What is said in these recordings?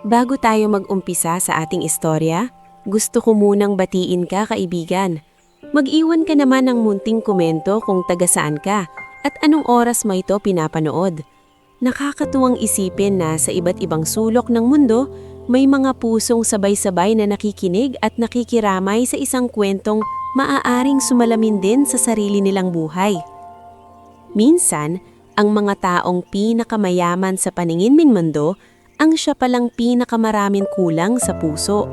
Bago tayo mag-umpisa sa ating istorya, gusto ko munang batiin ka, kaibigan. Mag-iwan ka naman ng munting komento kung taga saan ka at anong oras mo ito pinapanood. Nakakatuwang isipin na sa iba't ibang sulok ng mundo, may mga pusong sabay-sabay na nakikinig at nakikiramay sa isang kwentong maaaring sumalamin din sa sarili nilang buhay. Minsan, ang mga taong pinakamayaman sa paningin ng mundo ang siya palang pinakamaraming kulang sa puso.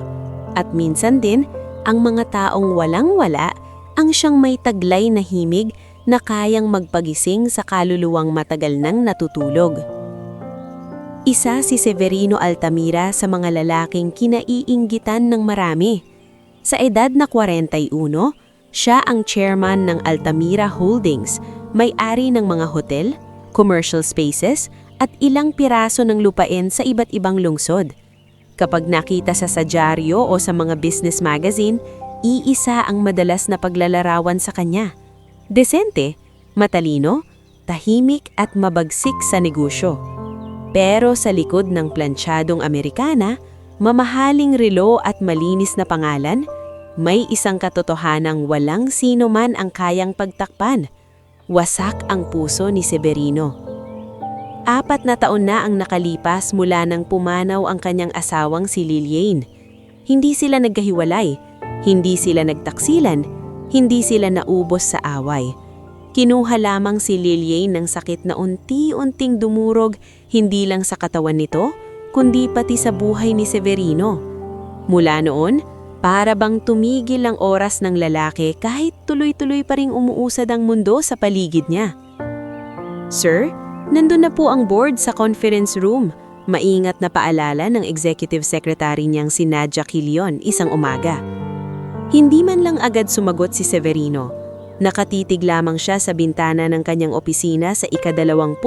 At minsan din, ang mga taong walang-wala ang siyang may taglay na himig na kayang magpagising sa kaluluwang matagal nang natutulog. Isa si Severino Altamira sa mga lalaking kinaiinggitan ng marami. Sa edad na 41, siya ang chairman ng Altamira Holdings, may-ari ng mga hotel, commercial spaces, at ilang piraso ng lupain sa iba't ibang lungsod. Kapag nakita sa dyaryo o sa mga business magazine, iisa ang madalas na paglalarawan sa kanya. Desente, matalino, tahimik at mabagsik sa negosyo. Pero sa likod ng plantsadong Amerikana, mamahaling relo at malinis na pangalan, may isang katotohanang walang sino man ang kayang pagtakpan. Wasak ang puso ni Severino. 4 na taon na ang nakalipas mula nang pumanaw ang kanyang asawang si Liliane. Hindi sila nagkahiwalay, hindi sila nagtaksilan, hindi sila naubos sa away. Kinuha lamang si Liliane ng sakit na unti-unting dumurog hindi lang sa katawan nito, kundi pati sa buhay ni Severino. Mula noon, para bang tumigil ang oras ng lalaki kahit tuloy-tuloy pa ring umuusad ang mundo sa paligid niya. Sir, nandun na po ang board sa conference room. Maingat na paalala ng executive secretary niyang si Nadia Quilion isang umaga. Hindi man lang agad sumagot si Severino. Nakatitig lamang siya sa bintana ng kanyang opisina sa ika-25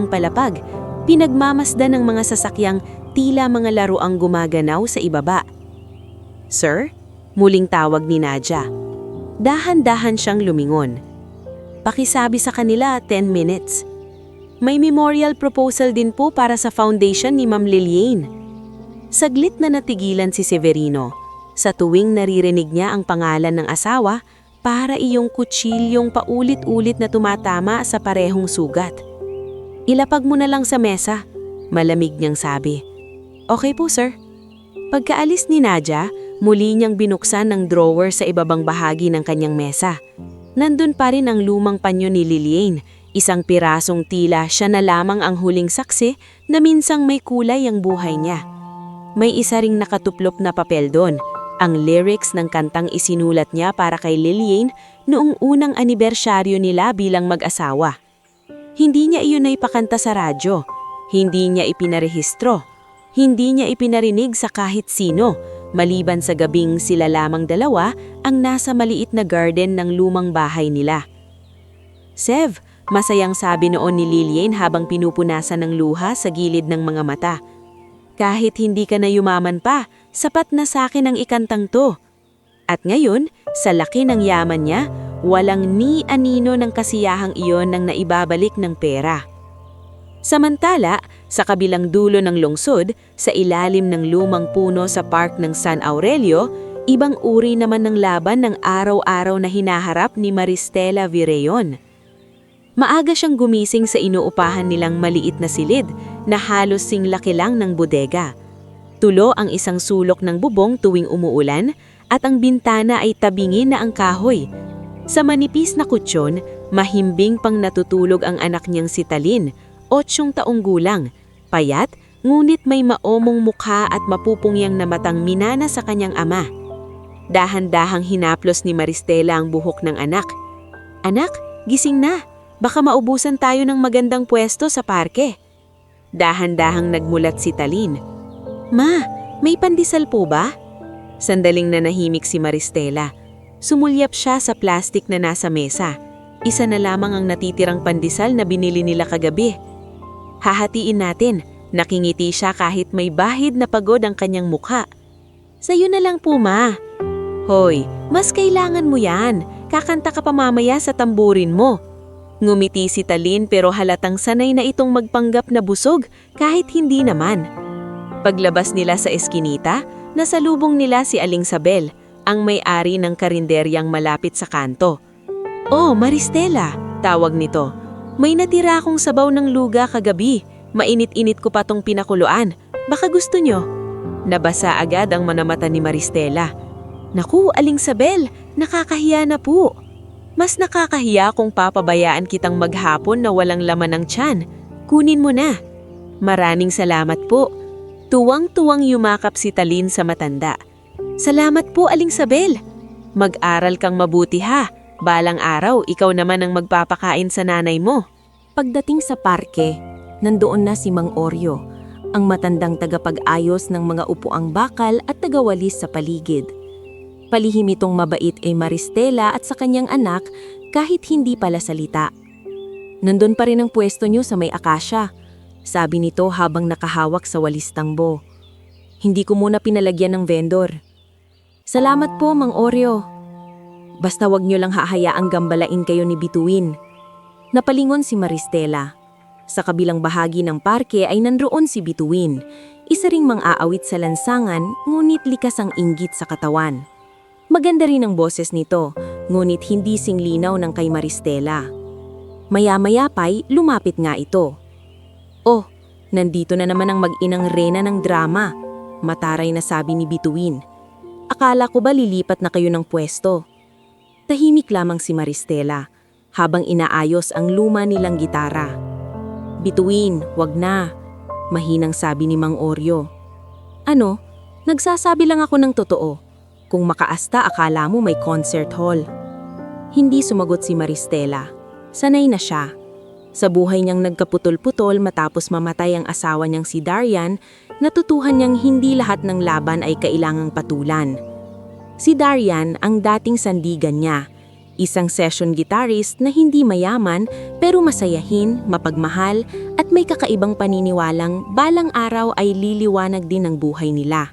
palapag, pinagmamasdan ng mga sasakyang tila mga laruang gumaganaw sa ibaba. Sir, muling tawag ni Nadia. Dahan-dahan siyang lumingon. Pakisabi sa kanila 10 minutes. May memorial proposal din po para sa foundation ni Ma'am Liliane. Saglit na natigilan si Severino. Sa tuwing naririnig niya ang pangalan ng asawa, para iyong kutsilyong paulit-ulit na tumatama sa parehong sugat. Ilapag mo na lang sa mesa, malamig niyang sabi. Okay po, sir. Pagkaalis ni Nadia, muli niyang binuksan ng drawer sa ibabang bahagi ng kanyang mesa. Nandun pa rin ang lumang panyo ni Liliane. Isang pirasong tila siya na lamang ang huling saksi na minsang may kulay ang buhay niya. May isa ring nakatuplok na papel doon, ang lyrics ng kantang isinulat niya para kay Liliane noong unang anibersaryo nila bilang mag-asawa. Hindi niya iyon na ipakanta sa radyo, hindi niya ipinarehistro, hindi niya ipinarinig sa kahit sino, maliban sa gabing sila lamang dalawa ang nasa maliit na garden ng lumang bahay nila. Sev, masayang sabi noon ni Liliane habang pinupunasan ng luha sa gilid ng mga mata. Kahit hindi ka na yumaman pa, sapat na sa akin ang ikantang to. At ngayon, sa laki ng yaman niya, walang ni anino ng kasiyahang iyon nang naibabalik ng pera. Samantala, sa kabilang dulo ng lungsod, sa ilalim ng lumang puno sa park ng San Aurelio, ibang uri naman ng laban ng araw-araw na hinaharap ni Maristela Virreon. Maaga siyang gumising sa inuupahan nilang maliit na silid na halos singlaki lang ng bodega. Tulo ang isang sulok ng bubong tuwing umuulan at ang bintana ay tabingin na ang kahoy. Sa manipis na kutsyon, mahimbing pang natutulog ang anak niyang si Talin, 8 taong gulang, payat ngunit may maomong mukha at mapupungyang na matang minana sa kanyang ama. Dahan-dahang hinaplos ni Maristela ang buhok ng anak. Anak, gising na! Baka maubusan tayo ng magandang pwesto sa parke. Dahan-dahang nagmulat si Talin. Ma, may pandesal po ba? Sandaling nanahimik si Maristela. Sumulyap siya sa plastik na nasa mesa. Isa na lamang ang natitirang pandesal na binili nila kagabi. Hahatiin natin. Nakingiti siya kahit may bahid na pagod ang kanyang mukha. Sa'yo na lang po, ma. Hoy, mas kailangan mo yan. Kakanta ka pa mamaya sa tamburin mo. Ngumiti si Talin pero halatang sanay na itong magpanggap na busog kahit hindi naman. Paglabas nila sa eskinita, nasalubong nila si Aling Sabel, ang may-ari ng karinderyang malapit sa kanto. "Oh, Maristela," tawag nito. "May natira akong sabaw ng luga kagabi. Mainit-init ko pa tong pinakuluan. Baka gusto nyo?" Nabasa agad ang manamata ni Maristela. "Naku, Aling Sabel, nakakahiya na po." "Mas nakakahiya kung papabayaan kitang maghapon na walang laman ng tiyan. Kunin mo na." "Maraming salamat po." Tuwang-tuwang yumakap si Talin sa matanda. "Salamat po, Aling Sabel. Mag-aral kang mabuti ha. Balang araw, ikaw naman ang magpapakain sa nanay mo." Pagdating sa parke, nandoon na si Mang Oryo, ang matandang tagapag-ayos ng mga upuang bakal at tagawalis sa paligid. Palihim itong mabait kay Maristela at sa kanyang anak kahit hindi pala salita. "Nandun pa rin ang pwesto niyo sa may akasya," sabi nito habang nakahawak sa walis tangbo. "Hindi ko muna pinalagyan ng vendor." "Salamat po, Mang Oryo. Basta wag niyo lang hahayaang gambalain kayo ni Bituin." Napalingon si Maristela. Sa kabilang bahagi ng parke ay nanroon si Bituin, isa ring mang-aawit sa lansangan ngunit likas ang inggit sa katawan. Maganda rin ang boses nito, ngunit hindi singlinaw ng kay Maristela. Maya-maya pa'y lumapit nga ito. "Oh, nandito na naman ang mag-inang rena ng drama," mataray na sabi ni Bituin. "Akala ko ba lilipat na kayo ng pwesto?" Tahimik lamang si Maristela habang inaayos ang luma nilang gitara. "Bituin, wag na," mahinang sabi ni Mang Oryo. "Ano? Nagsasabi lang ako ng totoo. Kung makaasta akala mo may concert hall." Hindi sumagot si Maristela. Sanay na siya. Sa buhay niyang nagkaputol-putol matapos mamatay ang asawa niyang si Darian, natutuhan niyang hindi lahat ng laban ay kailangang patulan. Si Darian ang dating sandigan niya, isang session guitarist na hindi mayaman pero masayahin, mapagmahal at may kakaibang paniniwalang balang araw ay liliwanag din ang buhay nila.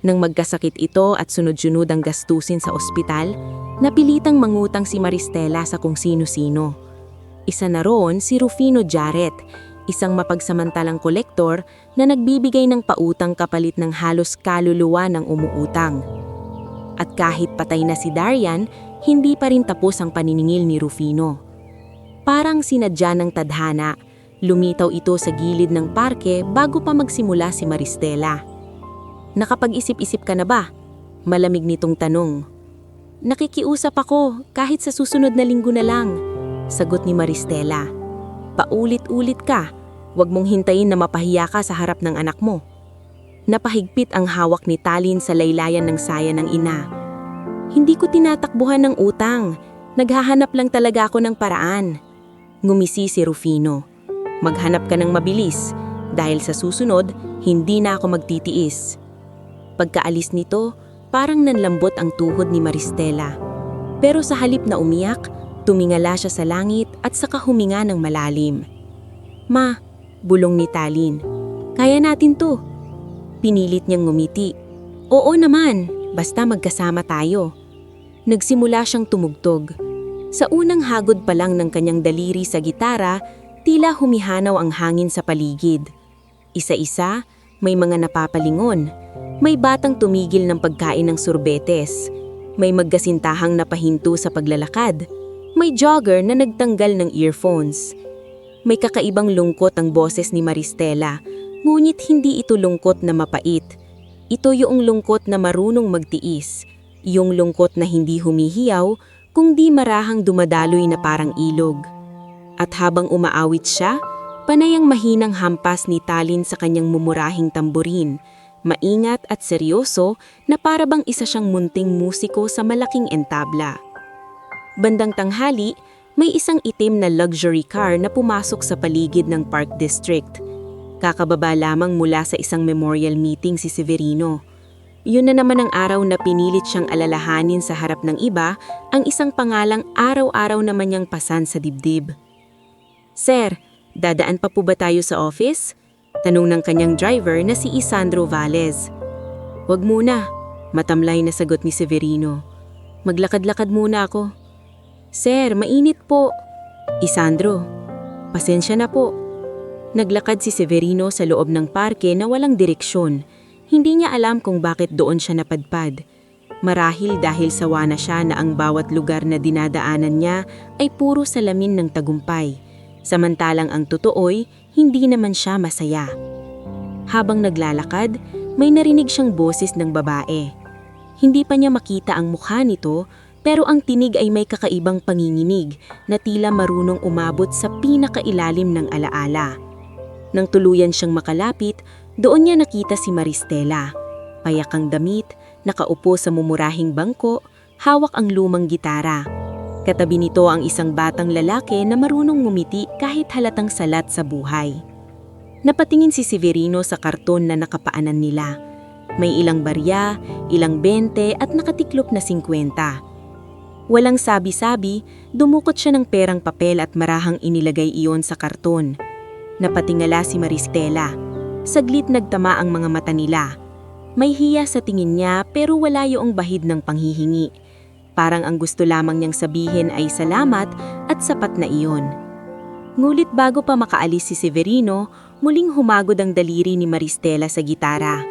Nang magkasakit ito at sunod-sunod ang gastusin sa ospital, napilitang mangutang si Maristela sa kung sino-sino. Isa na roon si Rufino Jarret, isang mapagsamantalang kolektor na nagbibigay ng pautang kapalit ng halos kaluluwa ng umuutang. At kahit patay na si Darian, hindi pa rin tapos ang paniningil ni Rufino. Parang sinadya ng tadhana, lumitaw ito sa gilid ng parke bago pa magsimula si Maristela. "Nakapag-isip-isip ka na ba?" Malamig nitong tanong. "Nakikiusap ako kahit sa susunod na linggo na lang," sagot ni Maristela. "Paulit-ulit ka, wag mong hintayin na mapahiya ka sa harap ng anak mo." Napahigpit ang hawak ni Talin sa laylayan ng saya ng ina. "Hindi ko tinatakbuhan ng utang, naghahanap lang talaga ako ng paraan." Ngumisi si Rufino. "Maghanap ka ng mabilis, dahil sa susunod, hindi na ako magtitiis." Pagkaalis nito, parang nanlambot ang tuhod ni Maristela. Pero sa halip na umiyak, tumingala siya sa langit at saka huminga ng malalim. "Ma," bulong ni Talin, "kaya natin to." Pinilit niyang ngumiti. "Oo naman, basta magkasama tayo." Nagsimula siyang tumugtog. Sa unang hagod pa lang ng kanyang daliri sa gitara, tila humihanaw ang hangin sa paligid. Isa-isa, may mga napapalingon. May batang tumigil ng pagkain ng sorbetes. May magkasintahang napahinto sa paglalakad. May jogger na nagtanggal ng earphones. May kakaibang lungkot ang boses ni Maristela, ngunit hindi ito lungkot na mapait. Ito yung lungkot na marunong magtiis, yung lungkot na hindi humihiyaw, kundi marahang dumadaloy na parang ilog. At habang umaawit siya, panay ang mahinang hampas ni Talin sa kanyang mumurahing tamborin, maingat at seryoso na para bang isa siyang munting musiko sa malaking entabla. Bandang tanghali, may isang itim na luxury car na pumasok sa paligid ng Park District. Kakababa lamang mula sa isang memorial meeting si Severino. Yun na naman ang araw na pinilit siyang alalahanin sa harap ng iba ang isang pangalang araw-araw naman niyang pasan sa dibdib. "Sir, dadaan pa po ba tayo sa office?" Tanong ng kanyang driver na si Isandro Valles. "Wag muna," matamlay na sagot ni Severino. "Maglakad-lakad muna ako." "Sir, mainit po." "Isandro, pasensya na po." Naglakad si Severino sa loob ng parke na walang direksyon. Hindi niya alam kung bakit doon siya napadpad. Marahil dahil sawa na siya na ang bawat lugar na dinadaanan niya ay puro salamin ng tagumpay. Samantalang ang totoo'y hindi naman siya masaya. Habang naglalakad, may narinig siyang boses ng babae. Hindi pa niya makita ang mukha nito, pero ang tinig ay may kakaibang panginginig na tila marunong umabot sa pinakailalim ng alaala. Nang tuluyan siyang makalapit, doon niya nakita si Maristela. Payak ang damit, nakaupo sa mumurahing bangko, hawak ang lumang gitara. Katabi nito ang isang batang lalaki na marunong ngumiti kahit halatang salat sa buhay. Napatingin si Severino sa karton na nakapaanan nila. May ilang barya, ilang 20 at nakatiklop na 50. Walang sabi-sabi, dumukot siya ng perang papel at marahang inilagay iyon sa karton. Napatingala si Maristela. Saglit nagtama ang mga mata nila. May hiya sa tingin niya pero wala yung bahid ng panghihingi. Parang ang gusto lamang niyang sabihin ay salamat at sapat na iyon. Ngulit bago pa makaalis si Severino, muling humagod ang daliri ni Maristela sa gitara.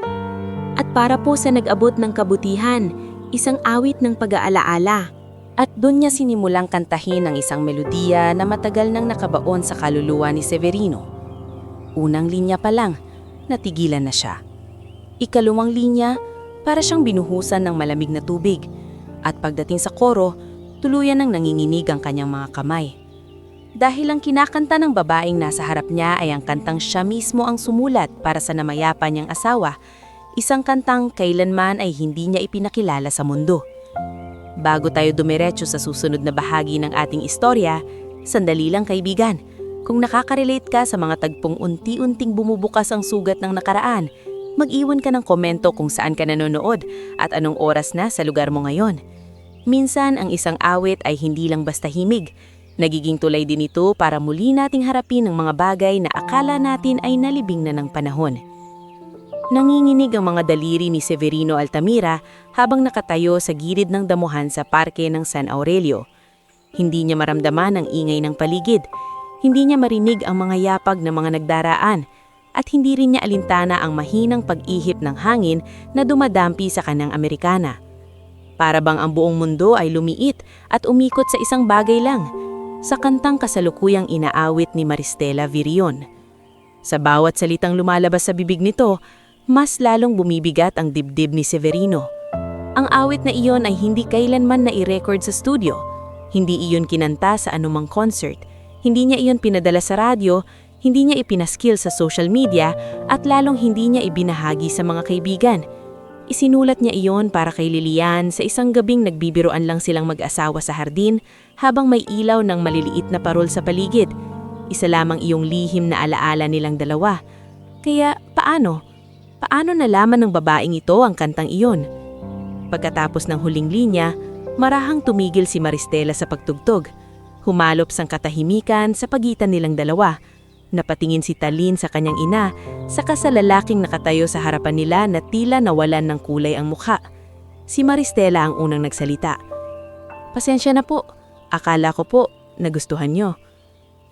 At para po sa nag-abot ng kabutihan, isang awit ng pag-aalaala. At doon niya sinimulang kantahin ang isang melodiya na matagal nang nakabaon sa kaluluwa ni Severino. Unang linya pa lang, natigilan na siya. Ikalawang linya, para siyang binuhusan ng malamig na tubig. At pagdating sa koro, tuluyan nang nanginginig ang kanyang mga kamay. Dahil ang kinakanta ng babaeng nasa harap niya ay ang kantang siya mismo ang sumulat para sa namayapa niyang asawa, isang kantang kailanman ay hindi niya ipinakilala sa mundo. Bago tayo dumiretso sa susunod na bahagi ng ating istorya, sandali lang kaibigan. Kung nakaka-relate ka sa mga tagpong unti-unting bumubukas ang sugat ng nakaraan, mag-iwan ka ng komento kung saan ka nanonood at anong oras na sa lugar mo ngayon. Minsan, ang isang awit ay hindi lang basta himig. Nagiging tulay din ito para muli nating harapin ang mga bagay na akala natin ay nalibing na ng panahon. Nanginginig ang mga daliri ni Severino Altamira habang nakatayo sa gilid ng damuhan sa parke ng San Aurelio. Hindi niya maramdaman ang ingay ng paligid. Hindi niya marinig ang mga yapag ng mga nagdaraan. At hindi rin niya alintana ang mahinang pag-ihip ng hangin na dumadampi sa kanang Amerikana. Para bang ang buong mundo ay lumiit at umikot sa isang bagay lang, sa kantang kasalukuyang inaawit ni Maristela Virion. Sa bawat salitang lumalabas sa bibig nito, mas lalong bumibigat ang dibdib ni Severino. Ang awit na iyon ay hindi kailanman na i-record sa studio, hindi iyon kinanta sa anumang concert, hindi niya iyon pinadala sa radyo, hindi niya ipinaskil sa social media at lalong hindi niya ibinahagi sa mga kaibigan. Isinulat niya iyon para kay Lilian sa isang gabing nagbibiroan lang silang mag-asawa sa hardin habang may ilaw ng maliliit na parol sa paligid. Isa lamang iyong lihim na alaala nilang dalawa. Kaya paano? Paano nalaman ng babaeng ito ang kantang iyon? Pagkatapos ng huling linya, marahang tumigil si Maristela sa pagtugtog. Humalop sang katahimikan sa pagitan nilang dalawa. Napatingin si Talin sa kanyang ina, saka sa lalaking nakatayo sa harapan nila na tila nawalan ng kulay ang mukha. Si Maristela ang unang nagsalita. "Pasensya na po, akala ko po, nagustuhan niyo."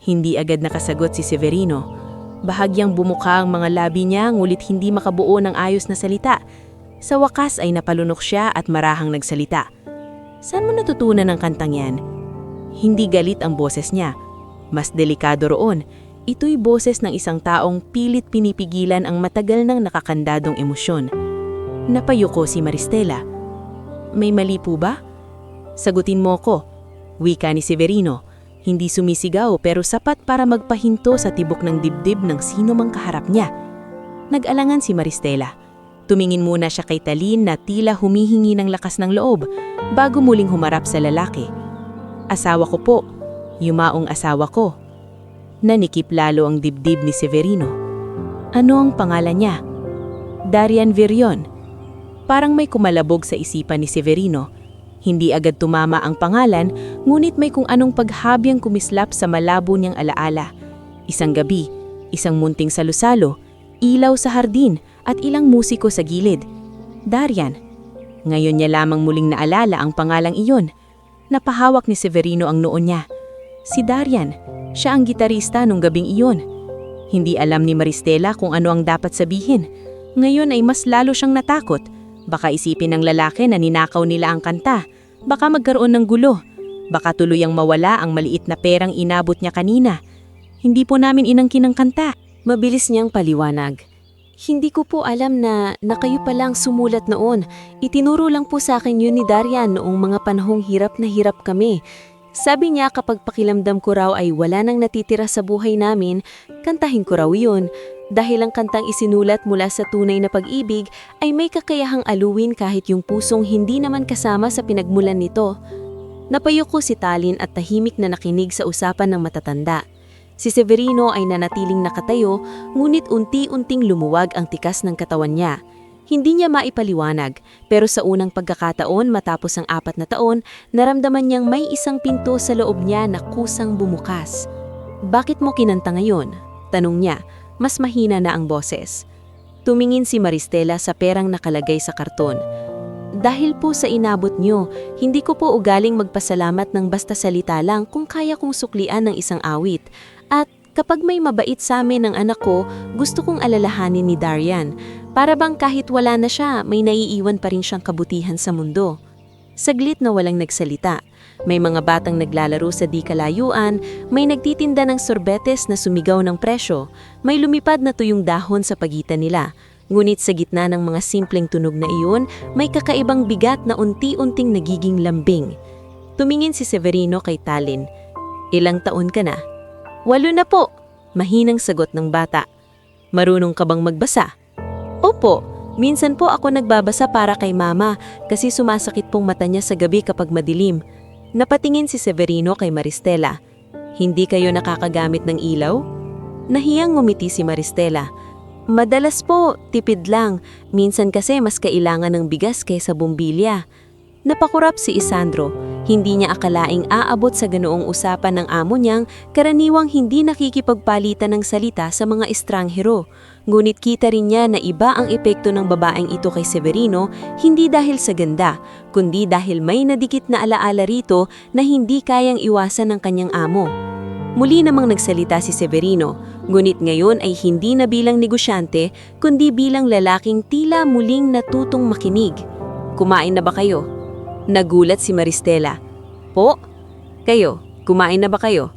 Hindi agad nakasagot si Severino. Bahagyang bumuka ang mga labi niya ngulit hindi makabuo ng ayos na salita. Sa wakas ay napalunok siya at marahang nagsalita. "Saan mo natutunan ang kantang yan?" Hindi galit ang boses niya. Mas delikado roon. Ito'y boses ng isang taong pilit pinipigilan ang matagal nang nakakandadong emosyon. Napayuko si Maristela. "May mali po ba?" "Sagutin mo ko," wika ni Severino. Hindi sumisigaw pero sapat para magpahinto sa tibok ng dibdib ng sino mang kaharap niya. Nag-alangan si Maristela. Tumingin muna siya kay Talin na tila humihingi ng lakas ng loob bago muling humarap sa lalaki. "Asawa ko po, yumaong asawa ko." Nanikip lalo ang dibdib ni Severino. Ano ang pangalan niya? Darian Virion. Parang may kumalabog sa isipan ni Severino. Hindi agad tumama ang pangalan, ngunit may kung anong paghabyang kumislap sa malabo niyang alaala. Isang gabi, isang munting salusalo, ilaw sa hardin at ilang musiko sa gilid. Darian. Ngayon niya lamang muling naalala ang pangalang iyon. Napahawak ni Severino ang noo niya. Si Darian. Siya ang gitarista nung gabing iyon. Hindi alam ni Maristela kung ano ang dapat sabihin. Ngayon ay mas lalo siyang natakot. Baka isipin ng lalaki na ninakaw nila ang kanta. Baka magkaroon ng gulo. Baka tuluyang mawala ang maliit na perang inabot niya kanina. Hindi po namin inangkin ang kanta. Mabilis niyang paliwanag. Hindi ko po alam na kayo palang sumulat noon. Itinuro lang po sa akin yun ni Darian noong mga panahong hirap na hirap kami. Sabi niya kapag pakilamdam ko raw ay wala nang natitira sa buhay namin, kantahin ko raw yun. Dahil ang kantang isinulat mula sa tunay na pag-ibig ay may kakayahang aluwin kahit yung pusong hindi naman kasama sa pinagmulan nito. Napayuko si Talin at tahimik na nakinig sa usapan ng matatanda. Si Severino ay nanatiling nakatayo, ngunit unti-unting lumuwag ang tikas ng katawan niya. Hindi niya maipaliwanag, pero sa unang pagkakataon matapos ang 4 na taon, naramdaman niyang may isang pinto sa loob niya na kusang bumukas. "Bakit mo kinanta ngayon?" tanong niya, mas mahina na ang boses. Tumingin si Maristela sa perang nakalagay sa karton. "Dahil po sa inabot niyo, hindi ko po ugaling magpasalamat ng basta salita lang kung kaya kong suklian ng isang awit. At kapag may mabait sa amin ng anak ko, gusto kong alalahanin ni Darian. Para bang kahit wala na siya, may naiiwan pa rin siyang kabutihan sa mundo." Saglit na walang nagsalita. May mga batang naglalaro sa di kalayuan, may nagtitinda ng sorbetes na sumigaw ng presyo, may lumipad na tuyong dahon sa pagitan nila. Ngunit sa gitna ng mga simpleng tunog na iyon, may kakaibang bigat na unti-unting nagiging lambing. Tumingin si Severino kay Talin. "Ilang taon ka na?" "8 na po," mahinang sagot ng bata. "Marunong ka bang magbasa?" "Opo, minsan po ako nagbabasa para kay mama kasi sumasakit pong mata niya sa gabi kapag madilim." Napatingin si Severino kay Maristela. "Hindi kayo nakakagamit ng ilaw?" Nahiyang ngumiti si Maristela. "Madalas po, tipid lang. Minsan kasi mas kailangan ng bigas kaysa bumbilya." Napakurap si Isandro. Hindi niya akalaing aabot sa ganoong usapan ng amo niyang karaniwang hindi nakikipagpalitan ng salita sa mga estranghero. Ngunit kita rin niya na iba ang epekto ng babaeng ito kay Severino, hindi dahil sa ganda, kundi dahil may nadikit na alaala rito na hindi kayang iwasan ng kanyang amo. Muli namang nagsalita si Severino, ngunit ngayon ay hindi na bilang negosyante, kundi bilang lalaking tila muling natutong makinig. "Kumain na ba kayo?" Nagulat si Maristela. "Po? Kayo, kumain na ba kayo?"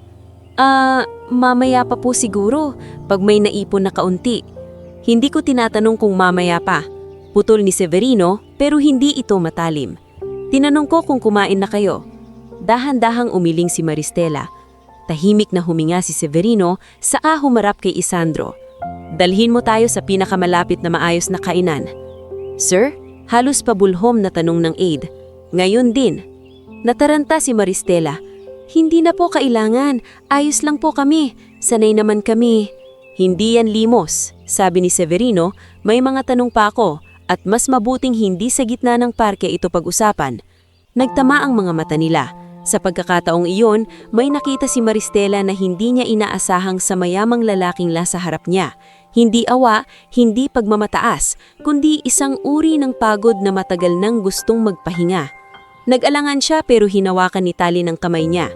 Mamaya pa po siguro, pag may naipon na kaunti." "Hindi ko tinatanong kung mamaya pa." Putol ni Severino, pero hindi ito matalim. "Tinanong ko kung kumain na kayo." Dahan-dahang umiling si Maristela. Tahimik na huminga si Severino, saka humarap kay Isandro. "Dalhin mo tayo sa pinakamalapit na maayos na kainan." "Sir?" Halos pabulhom na tanong ng aide. "Ngayon din." Nataranta si Maristela. "Hindi na po kailangan. Ayos lang po kami. Sanay naman kami." "Hindi yan limos," sabi ni Severino. "May mga tanong pa ako at mas mabuting hindi sa gitna ng parke ito pag-usapan." Nagtama ang mga mata nila. Sa pagkakataong iyon, may nakita si Maristela na hindi niya inaasahang sa mayamang lalaking nasa harap niya. Hindi awa, hindi pagmamataas, kundi isang uri ng pagod na matagal nang gustong magpahinga. Nag-alangan siya pero hinawakan ni Talin ang kamay niya.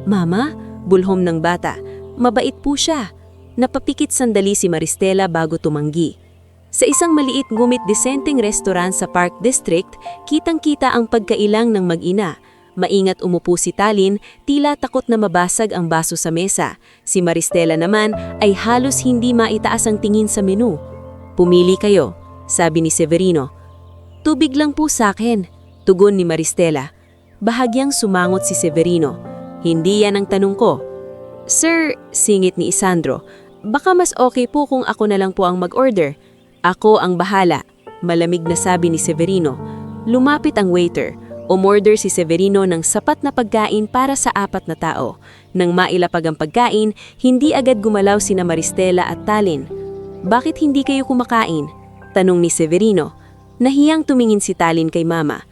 "Mama?" bulhom ng bata. "Mabait po siya." Napapikit sandali si Maristela bago tumanggi. Sa isang maliit ngumit desenteng restaurant sa Park District, kitang-kita ang pagkailang ng mag-ina. Maingat umupo si Talin, tila takot na mabasag ang baso sa mesa. Si Maristela naman ay halos hindi maitaas ang tingin sa menu. "Pumili kayo," sabi ni Severino. "Tubig lang po sa akin," tugon ni Maristela. Bahagyang sumangot si Severino. "Hindi yan ang tanong ko." "Sir," singit ni Isandro, "baka mas okay po kung ako na lang po ang mag-order." "Ako ang bahala," malamig na sabi ni Severino. Lumapit ang waiter. Umorder si Severino ng sapat na pagkain para sa 4 na tao. Nang mailapag ang pagkain, hindi agad gumalaw sina Maristela at Talin. "Bakit hindi kayo kumakain?" tanong ni Severino. Nahiyang tumingin si Talin kay Mama.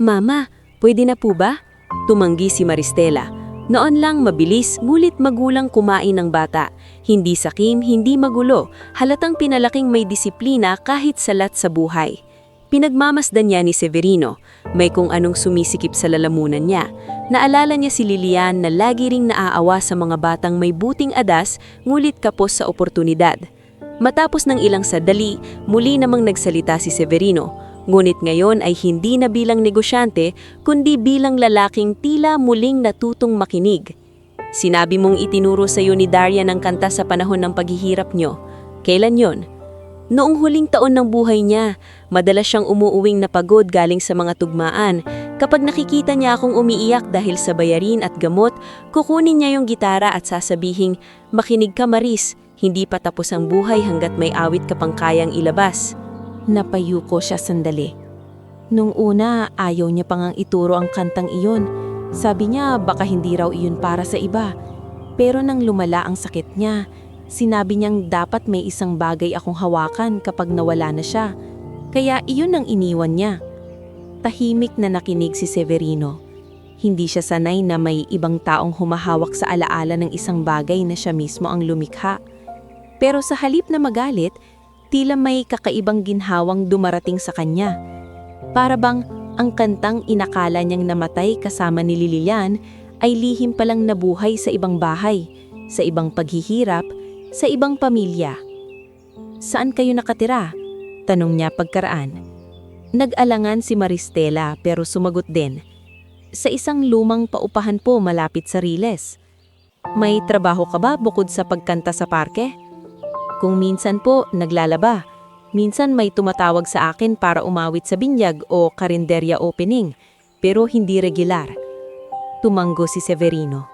"Mama, pwede na po ba?" Tumanggi si Maristela. Noon lang mabilis, ngulit magulang kumain ng bata. Hindi sakim, hindi magulo, halatang pinalaking may disiplina kahit salat sa buhay. Pinagmamasdan niya ni Severino, may kung anong sumisikip sa lalamunan niya. Naalala niya si Lilian na lagi ring naaawa sa mga batang may buting adas ngulit kapos sa oportunidad. Matapos ng ilang sandali, muli namang nagsalita si Severino. Ngunit ngayon ay hindi na bilang negosyante, kundi bilang lalaking tila muling natutong makinig. Sinabi mong itinuro sa iyo ni Darian ang kanta sa panahon ng paghihirap niyo. Kailan yon? Noong huling taon ng buhay niya, madalas siyang umuuwing napagod galing sa mga tugmaan. Kapag nakikita niya akong umiiyak dahil sa bayarin at gamot, kukunin niya yung gitara at sasabihing, "Makinig ka, Maris, hindi pa tapos ang buhay hanggat may awit ka pang kayang ilabas." Napayuko siya sandali. Nung una, ayaw niya pang ituro ang kantang iyon. Sabi niya baka hindi raw iyon para sa iba. Pero nang lumala ang sakit niya, sinabi niyang dapat may isang bagay akong hawakan kapag nawala na siya. Kaya iyon ang iniwan niya. Tahimik na nakinig si Severino. Hindi siya sanay na may ibang taong humahawak sa alaala ng isang bagay na siya mismo ang lumikha. Pero sa halip na magalit, tila may kakaibang ginhawang dumarating sa kanya. Para bang ang kantang inakala niyang namatay kasama ni Lilian ay lihim palang nabuhay sa ibang bahay, sa ibang paghihirap, sa ibang pamilya. "Saan kayo nakatira?" tanong niya pagkaraan. Nag-alangan si Maristela pero sumagot din. "Sa isang lumang paupahan po malapit sa Riles." "May trabaho ka ba bukod sa pagkanta sa parke?" "Kung minsan po, naglalaba. Minsan may tumatawag sa akin para umawit sa binyag o karinderya opening, pero hindi regular." Tumanggo si Severino.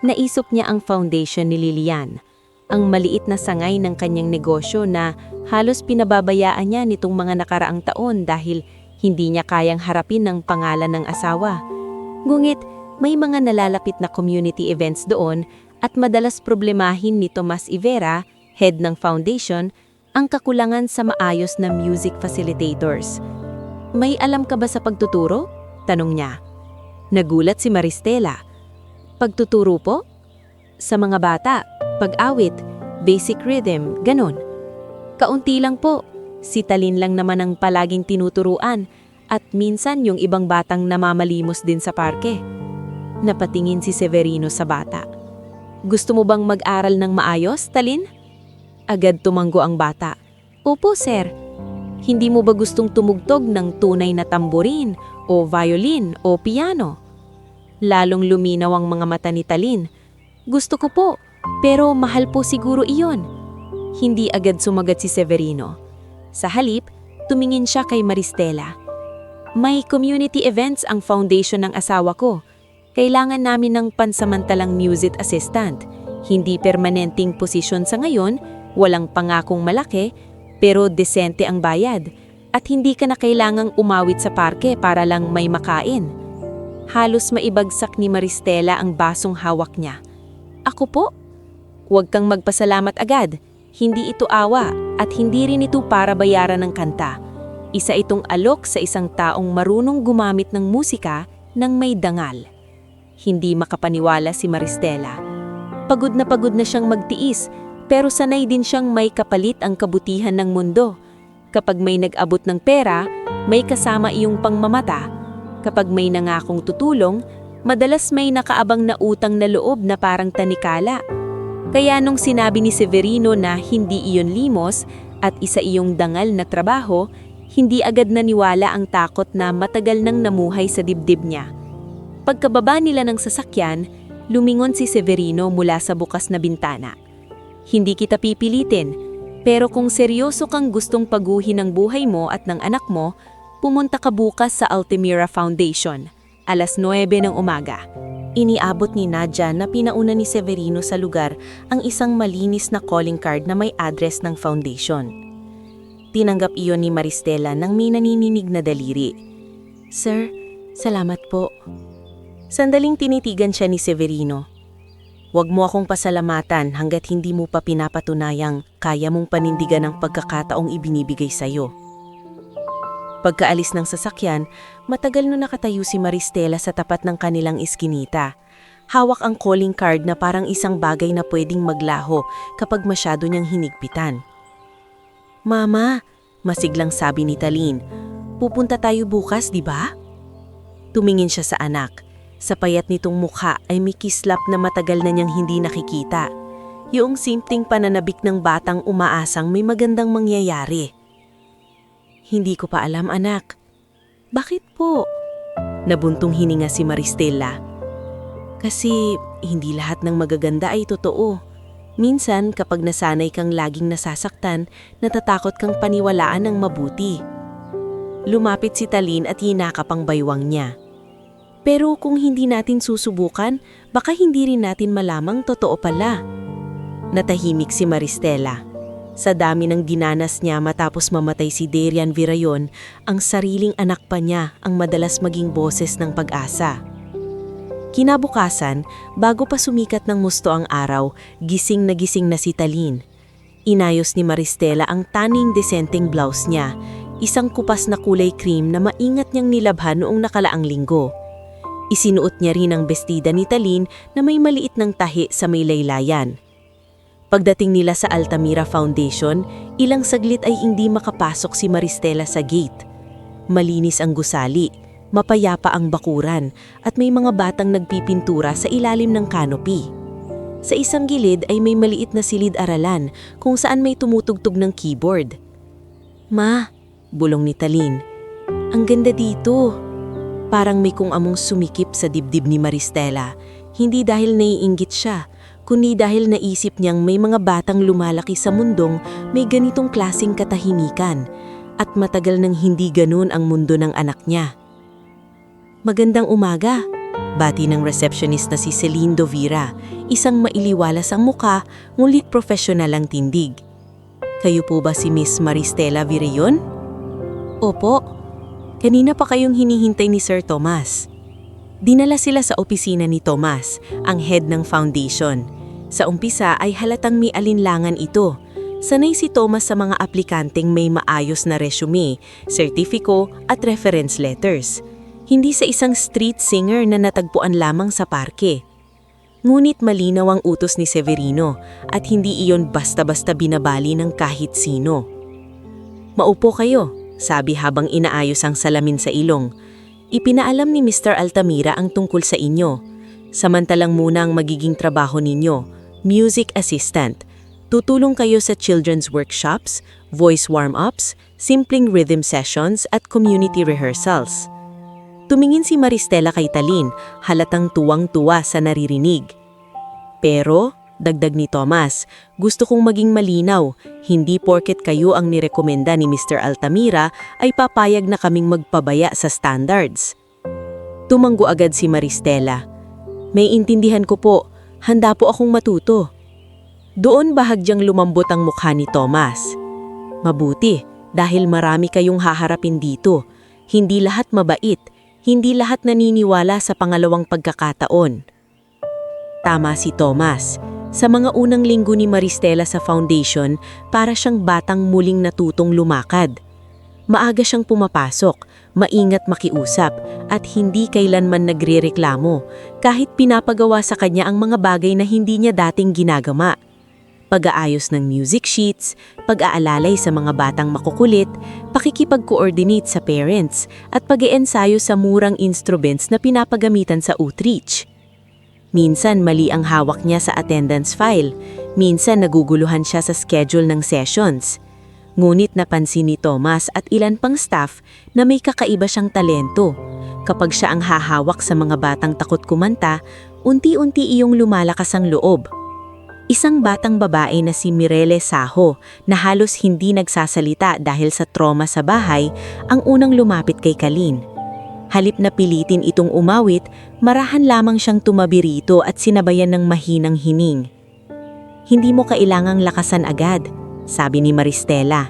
Naisip niya ang foundation ni Lilian, ang maliit na sangay ng kanyang negosyo na halos pinababayaan niya nitong mga nakaraang taon dahil hindi niya kayang harapin ang pangalan ng asawa. Ngunit may mga nalalapit na community events doon at madalas problemahin ni Tomas Ivera, head ng foundation, ang kakulangan sa maayos na music facilitators. "May alam ka ba sa pagtuturo?" tanong niya. Nagulat si Maristela. "Pagtuturo po?" "Sa mga bata, pag-awit, basic rhythm, ganon." "Kaunti lang po. Si Talin lang naman ang palaging tinuturuan at minsan yung ibang batang namamalimos din sa parke." Napatingin si Severino sa bata. "Gusto mo bang mag-aral ng maayos, Talin?" Agad tumanggo ang bata. "Opo, sir." "Hindi mo ba gustong tumugtog ng tunay na tamborin o violin o piano?" Lalong luminaw ang mga mata ni Talin. "Gusto ko po, pero mahal po siguro iyon." Hindi agad sumagat si Severino. Sa halip, tumingin siya kay Maristela. "May community events ang foundation ng asawa ko. Kailangan namin ng pansamantalang music assistant. Hindi permanenteng posisyon sa ngayon, walang pangakong malaki, pero desente ang bayad. At hindi ka na kailangang umawit sa parke para lang may makain." Halos maibagsak ni Maristela ang basong hawak niya. "Ako po?" "Huwag kang magpasalamat agad. Hindi ito awa at hindi rin ito para bayaran ng kanta. Isa itong alok sa isang taong marunong gumamit ng musika ng may dangal." Hindi makapaniwala si Maristela. Pagod na siyang magtiis, pero sanay din siyang may kapalit ang kabutihan ng mundo. Kapag may nag-abot ng pera, may kasama iyong pangmamata. Kapag may nangakong tutulong, madalas may nakaabang na utang na loob na parang tanikala. Kaya nung sinabi ni Severino na hindi iyon limos at isa iyong dangal na trabaho, hindi agad naniwala ang takot na matagal nang namuhay sa dibdib niya. Pagkababa nila ng sasakyan, lumingon si Severino mula sa bukas na bintana. "Hindi kita pipilitin, pero kung seryoso kang gustong paguhin ang buhay mo at ng anak mo, pumunta ka bukas sa Altamira Foundation, 9:00 ng umaga." Iniabot ni Nadia na pinauna ni Severino sa lugar ang isang malinis na calling card na may address ng foundation. Tinanggap iyon ni Maristela nang may nanininig na daliri. "Sir, salamat po." Sandaling tinitigan siya ni Severino. "Huwag mo akong pasalamatan hanggat hindi mo pa pinapatunayang kaya mong panindigan ang pagkakataong ibinibigay sa'yo." Pagkaalis ng sasakyan, matagal na nakatayo si Maristela sa tapat ng kanilang iskinita. Hawak ang calling card na parang isang bagay na pwedeng maglaho kapag masyado niyang hinigpitan. "Mama," masiglang sabi ni Talin, pupunta tayo bukas, di ba? Tumingin siya sa anak. Sa payat nitong mukha ay may kislap na matagal na niyang hindi nakikita. Yung simpleng pananabik ng batang umaasang may magandang mangyayari. Hindi ko pa alam, anak. Bakit po? Nabuntong hininga si Maristela. Kasi hindi lahat ng magaganda ay totoo. Minsan kapag nasanay kang laging nasasaktan, natatakot kang paniwalaan ng mabuti. Lumapit si Talin at hinakap ang baywang niya. Pero kung hindi natin susubukan, baka hindi rin natin malamang totoo pala. Natahimik si Maristela. Sa dami ng dinanas niya matapos mamatay si Darian Virayon, ang sariling anak pa niya ang madalas maging boses ng pag-asa. Kinabukasan, bago pa sumikat ng musto ang araw, gising na si Talin. Inayos ni Maristela ang taning desenteng blouse niya, isang kupas na kulay cream na maingat niyang nilabhan noong nakalaang linggo. Isinuot niya rin ang bestida ni Talin na may maliit ng tahi sa may laylayan. Pagdating nila sa Altamira Foundation, ilang saglit ay hindi makapasok si Maristela sa gate. Malinis ang gusali, mapayapa ang bakuran, at may mga batang nagpipintura sa ilalim ng canopy. Sa isang gilid ay may maliit na silid-aralan kung saan may tumutugtog ng keyboard. "Ma," bulong ni Talin, "ang ganda dito." Parang may kung among sumikip sa dibdib ni Maristela, hindi dahil naiinggit siya, kundi dahil naisip niyang may mga batang lumalaki sa mundong may ganitong klaseng katahimikan, at matagal nang hindi ganun ang mundo ng anak niya. "Magandang umaga," bati ng receptionist na si Celine Dovira, isang mailiwalas ang muka, ngunit profesional ang tindig. "Kayo po ba si Miss Maristela Virayon?" "Opo. Kanina pa kayong hinihintay ni Sir Tomas." Dinala sila sa opisina ni Tomas, ang head ng foundation. Sa umpisa ay halatang may alinlangan ito. Sanay si Tomas sa mga aplikanteng may maayos na resume, sertifiko at reference letters. Hindi sa isang street singer na natagpuan lamang sa parke. Ngunit malinaw ang utos ni Severino at hindi iyon basta-basta binabali ng kahit sino. "Maupo kayo," sabi habang inaayos ang salamin sa ilong. "Ipinaalam ni Mr. Altamira ang tungkol sa inyo. Samantalang muna ang magiging trabaho ninyo, music assistant. Tutulong kayo sa children's workshops, voice warm-ups, simpleng rhythm sessions at community rehearsals." Tumingin si Maristela kay Talin, halatang tuwang-tuwa sa naririnig. "Pero," dagdag ni Tomas, "gusto kong maging malinaw, hindi porket kayo ang nirekomenda ni Mr. Altamira ay papayag na kaming magpabaya sa standards." Tumanggo agad si Maristela. "May intindihan ko po, handa po akong matuto." Doon bahagyang lumambot ang mukha ni Tomas. "Mabuti, dahil marami kayong haharapin dito. Hindi lahat mabait, hindi lahat naniniwala sa pangalawang pagkakataon." Tama si Tomas. Sa mga unang linggo ni Maristela sa foundation, para siyang batang muling natutong lumakad. Maaga siyang pumapasok, maingat makiusap, at hindi kailanman nagrereklamo, kahit pinapagawa sa kanya ang mga bagay na hindi niya dating ginagama. Pag-aayos ng music sheets, pag-aalalay sa mga batang makukulit, pakikipag-coordinate sa parents, at pag-iensayo sa murang instruments na pinapagamitan sa outreach. Minsan mali ang hawak niya sa attendance file, minsan naguguluhan siya sa schedule ng sessions. Ngunit napansin ni Tomas at ilan pang staff na may kakaiba siyang talento. Kapag siya ang hahawak sa mga batang takot kumanta, unti-unti iyong lumalakas ang loob. Isang batang babae na si Mirele Saho na halos hindi nagsasalita dahil sa trauma sa bahay ang unang lumapit kay Kalin. Halip na pilitin itong umawit, marahan lamang siyang tumabi rito at sinabayan ng mahinang hining. "Hindi mo kailangang lakasan agad," sabi ni Maristela.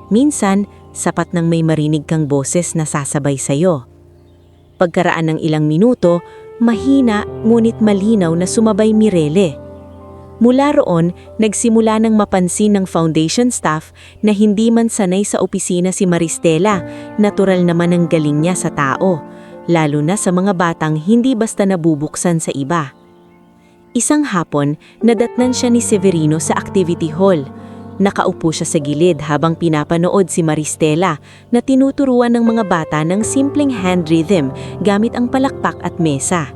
"Minsan, sapat nang may marinig kang boses na sasabay sa'yo." Pagkaraan ng ilang minuto, mahina ngunit malinaw na sumabay Mirele. Mula roon, nagsimula ng mapansin ng foundation staff na hindi man sanay sa opisina si Maristela, natural naman ang galing niya sa tao, lalo na sa mga batang hindi basta nabubuksan sa iba. Isang hapon, nadatnan siya ni Severino sa activity hall. Nakaupo siya sa gilid habang pinapanood si Maristela na tinuturuan ng mga bata ng simpleng hand rhythm gamit ang palakpak at mesa.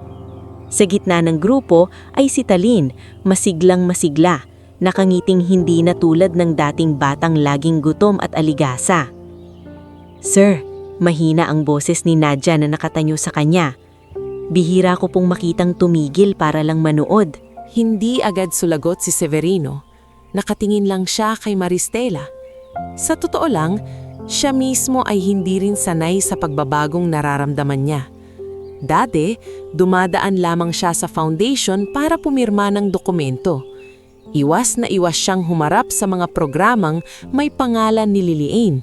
Sa gitna ng grupo ay si Talin, masiglang masigla, nakangiting hindi na tulad ng dating batang laging gutom at aligasa. "Sir," mahina ang boses ni Nadia na nakatanyo sa kanya. "Bihira ko pong makitang tumigil para lang manood." Hindi agad sulagot si Severino. Nakatingin lang siya kay Maristela. Sa totoo lang, siya mismo ay hindi rin sanay sa pagbabagong nararamdaman niya. Dati, dumadaan lamang siya sa foundation para pumirma ng dokumento. Iwas na iwas siyang humarap sa mga programang may pangalan ni Liliane.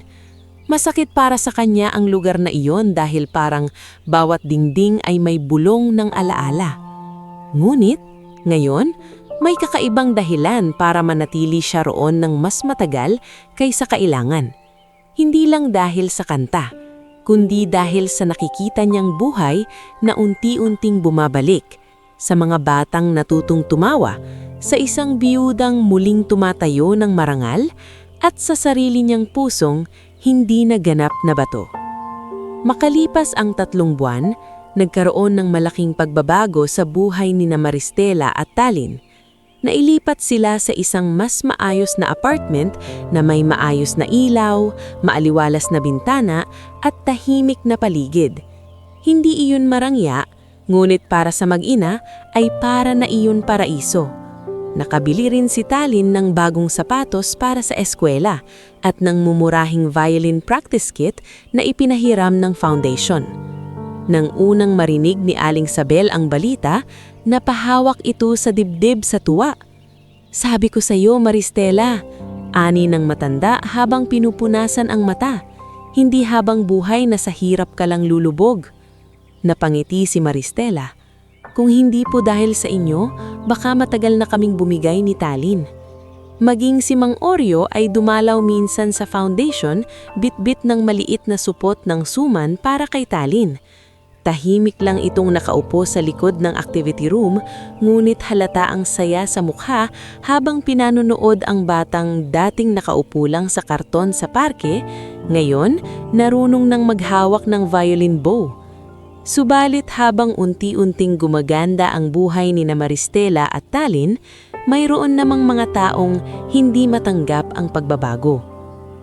Masakit para sa kanya ang lugar na iyon dahil parang bawat dingding ay may bulong ng alaala. Ngunit, ngayon, may kakaibang dahilan para manatili siya roon ng mas matagal kaysa kailangan. Hindi lang dahil sa kanta, kundi dahil sa nakikita niyang buhay na unti-unting bumabalik, sa mga batang natutong tumawa, sa isang biyudang muling tumatayo ng marangal, at sa sarili niyang pusong hindi naganap na bato. Makalipas ang 3 buwan, nagkaroon ng malaking pagbabago sa buhay ni Maristela at Talin. Nailipat sila sa isang mas maayos na apartment na may maayos na ilaw, maaliwalas na bintana at tahimik na paligid. Hindi iyon marangya, ngunit para sa mag-ina ay para na iyon paraiso. Nakabili rin si Talin ng bagong sapatos para sa eskwela at ng mumurahing violin practice kit na ipinahiram ng foundation. Nang unang marinig ni Aling Sabel ang balita, napahawak ito sa dibdib sa tuwa. "Sabi ko sa iyo, Maristela," ani ng matanda habang pinupunasan ang mata, "hindi habang buhay na sa hirap ka lang lulubog." Napangiti si Maristela. "Kung hindi po dahil sa inyo, baka matagal na kaming bumigay ni Talin." Maging si Mang Oreo ay dumalaw minsan sa foundation, bit-bit ng maliit na supot ng suman para kay Talin. Tahimik lang itong nakaupo sa likod ng activity room, ngunit halata ang saya sa mukha habang pinanonood ang batang dating nakaupo lang sa karton sa parke, ngayon narunong nang maghawak ng violin bow. Subalit habang unti-unting gumaganda ang buhay ni Maristela at Talin, mayroon namang mga taong hindi matanggap ang pagbabago.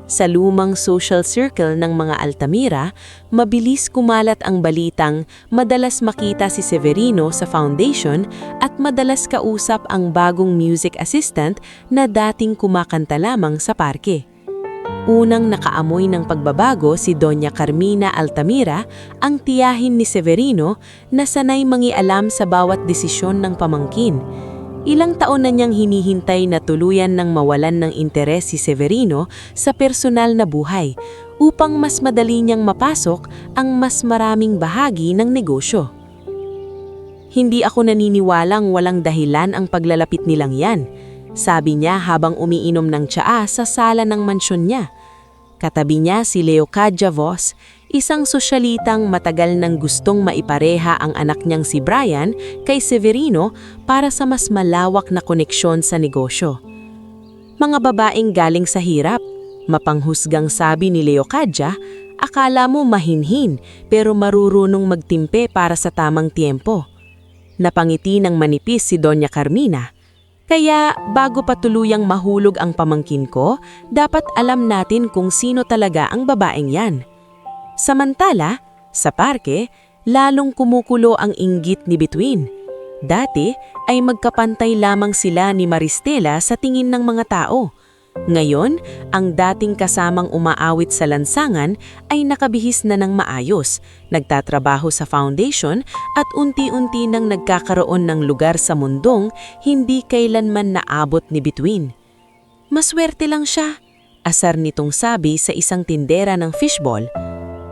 Sa lumang social circle ng mga Altamira, mabilis kumalat ang balitang madalas makita si Severino sa foundation at madalas kausap ang bagong music assistant na dating kumakanta lamang sa parke. Unang nakaamoy ng pagbabago si Doña Carmina Altamira, ang tiyahin ni Severino na sanay mangialam sa bawat desisyon ng pamangkin. Ilang taon na niyang hinihintay na tuluyan ng mawalan ng interes si Severino sa personal na buhay upang mas madali niyang mapasok ang mas maraming bahagi ng negosyo. "Hindi ako naniniwalang walang dahilan ang paglalapit nilang yan," sabi niya habang umiinom ng tsaa sa sala ng mansyon niya. Katabi niya si Leocadia Vos, isang sosyalitang matagal nang gustong maipareha ang anak niyang si Brian kay Severino para sa mas malawak na koneksyon sa negosyo. "Mga babaeng galing sa hirap," mapanghusgang sabi ni Leocadia, "akala mo mahinhin pero marurunong magtimpe para sa tamang tiempo." Napangiti ng manipis si Doña Carmina. "Kaya bago pa tuluyang mahulog ang pamangkin ko, dapat alam natin kung sino talaga ang babaeng yan." Samantala, sa parke, lalong kumukulo ang inggit ni Bituin. Dati ay magkapantay lamang sila ni Maristela sa tingin ng mga tao. Ngayon, ang dating kasamang umaawit sa lansangan ay nakabihis na ng maayos, nagtatrabaho sa foundation at unti-unti nang nagkakaroon ng lugar sa mundong hindi kailanman naabot ni Bituin. "Maswerte lang siya," asar nitong sabi sa isang tindera ng fishball.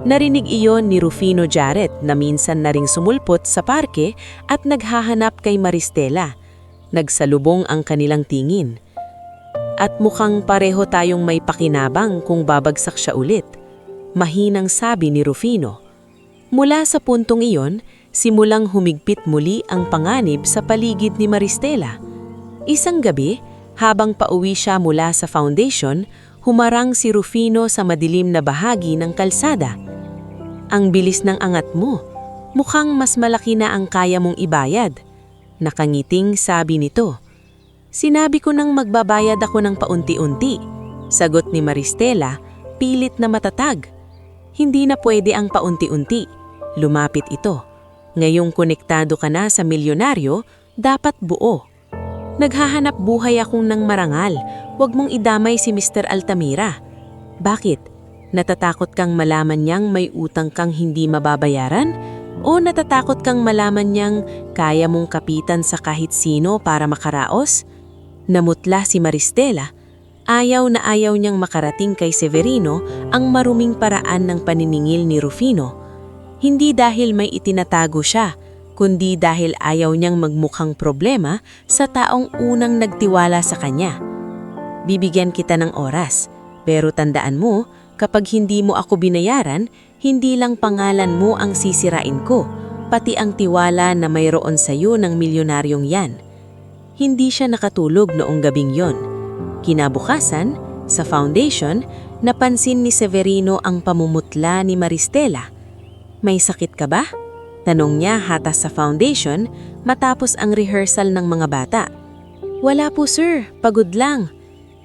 Narinig iyon ni Rufino Jarrett na minsan na ring sumulpot sa parke at naghahanap kay Maristela. Nagsalubong ang kanilang tingin. "At mukhang pareho tayong may pakinabang kung babagsak siya ulit," mahinang sabi ni Rufino. Mula sa puntong iyon, simulang humigpit muli ang panganib sa paligid ni Maristela. Isang gabi, Habang pauwi siya mula sa foundation, humarang si Rufino sa madilim na bahagi ng kalsada. Ang bilis ng angat mo. Mukhang mas malaki na ang kaya mong ibayad. Nakangiting sabi nito. Sinabi ko nang magbabayad ako ng paunti-unti. Sagot ni Maristela, pilit na matatag. Hindi na pwede ang paunti-unti. Lumapit ito. Ngayong konektado ka na sa milyonaryo, dapat buo. Naghahanap buhay akong nang marangal. Huwag mong idamay si Mr. Altamira. Bakit? Natatakot kang malaman niyang may utang kang hindi mababayaran? O natatakot kang malaman niyang kaya mong kapitan sa kahit sino para makaraos? Namutla si Maristela. Ayaw na ayaw niyang makarating kay Severino ang maruming paraan ng paniningil ni Rufino. Hindi dahil may itinatago siya, kundi dahil ayaw niyang magmukhang problema sa taong unang nagtiwala sa kanya. Bibigyan kita ng oras, pero tandaan mo, kapag hindi mo ako binayaran, hindi lang pangalan mo ang sisirain ko, pati ang tiwala na mayroon sa iyo ng milyonaryong yan. Hindi siya nakatulog noong gabing yon. Kinabukasan, sa foundation, napansin ni Severino ang pamumutla ni Maristela. May sakit ka ba? Tanong niya hatas sa foundation matapos ang rehearsal ng mga bata. Wala po sir, pagod lang.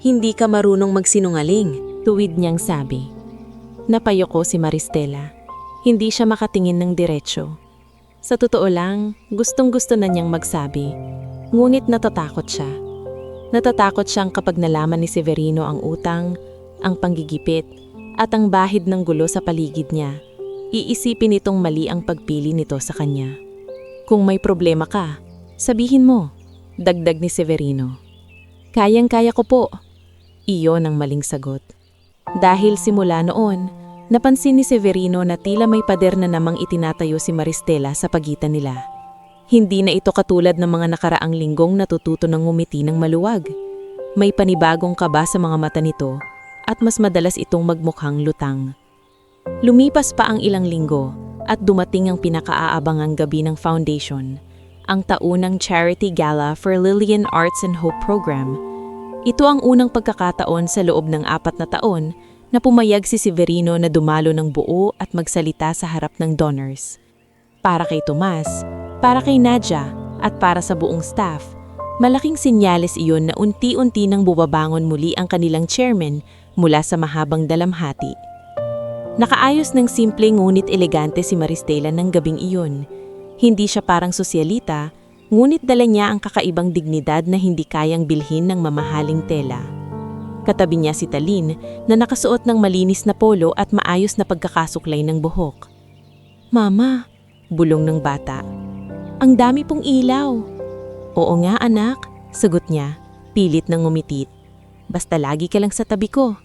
Hindi ka marunong magsinungaling, tuwid niyang sabi. Napayoko si Maristela. Hindi siya makatingin ng diretsyo. Sa totoo lang, gustong-gusto na niyang magsabi. Ngunit natatakot siya. Natatakot siyang kapag nalaman ni Severino ang utang, ang panggigipit, at ang bahid ng gulo sa paligid niya. Iisipin nitong mali ang pagpili nito sa kanya. Kung may problema ka, sabihin mo, dagdag ni Severino. Kayang-kaya ko po. Iyon ang maling sagot. Dahil simula noon, napansin ni Severino na tila may pader na namang itinatayo si Maristela sa pagitan nila. Hindi na ito katulad ng mga nakaraang linggong natututo ng ngumiti ng maluwag. May panibagong kaba sa mga mata nito at mas madalas itong magmukhang lutang. Lumipas pa ang ilang linggo at dumating ang pinakaaabangang gabi ng foundation, ang taunang charity gala for Lillian Arts and Hope Program. Ito ang unang pagkakataon sa loob ng 4 na taon na pumayag si Severino na dumalo ng buo at magsalita sa harap ng donors. Para kay Tomas, para kay Nadia, at para sa buong staff, malaking senyales iyon na unti-unti nang bumabangon muli ang kanilang chairman mula sa mahabang dalamhati. Nakaayos ng simple ngunit elegante si Maristela ng gabing iyon. Hindi siya parang sosyalita, ngunit dala niya ang kakaibang dignidad na hindi kayang bilhin ng mamahaling tela. Katabi niya si Talin na nakasuot ng malinis na polo at maayos na pagkakasuklay ng buhok. Mama, bulong ng bata. Ang dami pong ilaw. Oo nga anak, sagot niya, pilit ng ngumiti. Basta lagi ka lang sa tabi ko.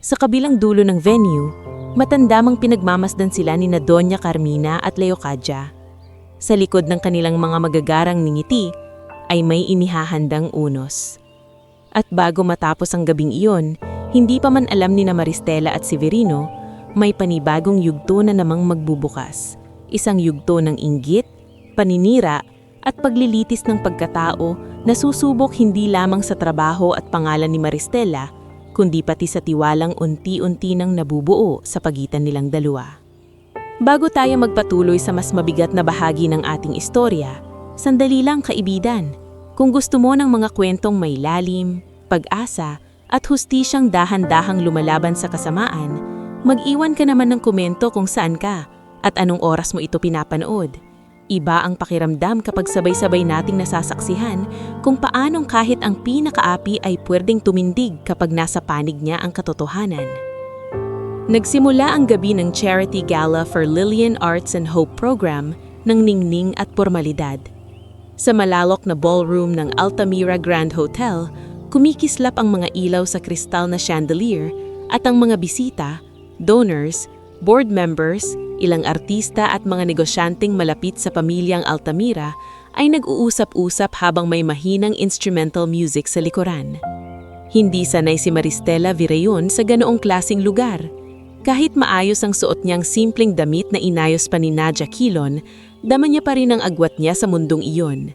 Sa kabilang dulo ng venue, matandamang pinagmamasdan sila ni na Doña Carmina at Leocadia. Sa likod ng kanilang mga magagarang ngiti ay may inihahandang unos. At bago matapos ang gabing iyon, hindi pa man alam ni na Maristela at Severino, may panibagong yugto na namang magbubukas. Isang yugto ng inggit, paninira at paglilitis ng pagkatao na susubok hindi lamang sa trabaho at pangalan ni Maristela, kundi pati sa tiwalang unti-unti nang nabubuo sa pagitan nilang dalawa. Bago tayo magpatuloy sa mas mabigat na bahagi ng ating istorya, sandali lang kaibigan. Kung gusto mo ng mga kwentong may lalim, pag-asa at hustisyang dahan-dahang lumalaban sa kasamaan, mag-iwan ka naman ng komento kung saan ka at anong oras mo ito pinapanood. Iba ang pakiramdam kapag sabay-sabay nating nasasaksihan kung paanong kahit ang pinakaapi ay pwedeng tumindig kapag nasa panig niya ang katotohanan. Nagsimula ang gabi ng Charity Gala for Lillian Arts and Hope Program ng ningning at pormalidad. Sa malalok na ballroom ng Altamira Grand Hotel, kumikislap ang mga ilaw sa kristal na chandelier at ang mga bisita, donors, board members, ilang artista at mga negosyanteng malapit sa pamilyang Altamira ay nag-uusap-usap habang may mahinang instrumental music sa likuran. Hindi sanay si Maristela Virayon sa ganoong klasing lugar. Kahit maayos ang suot niyang simpleng damit na inayos pa ni Nadia Quilon, dama niya pa rin ang agwat niya sa mundong iyon.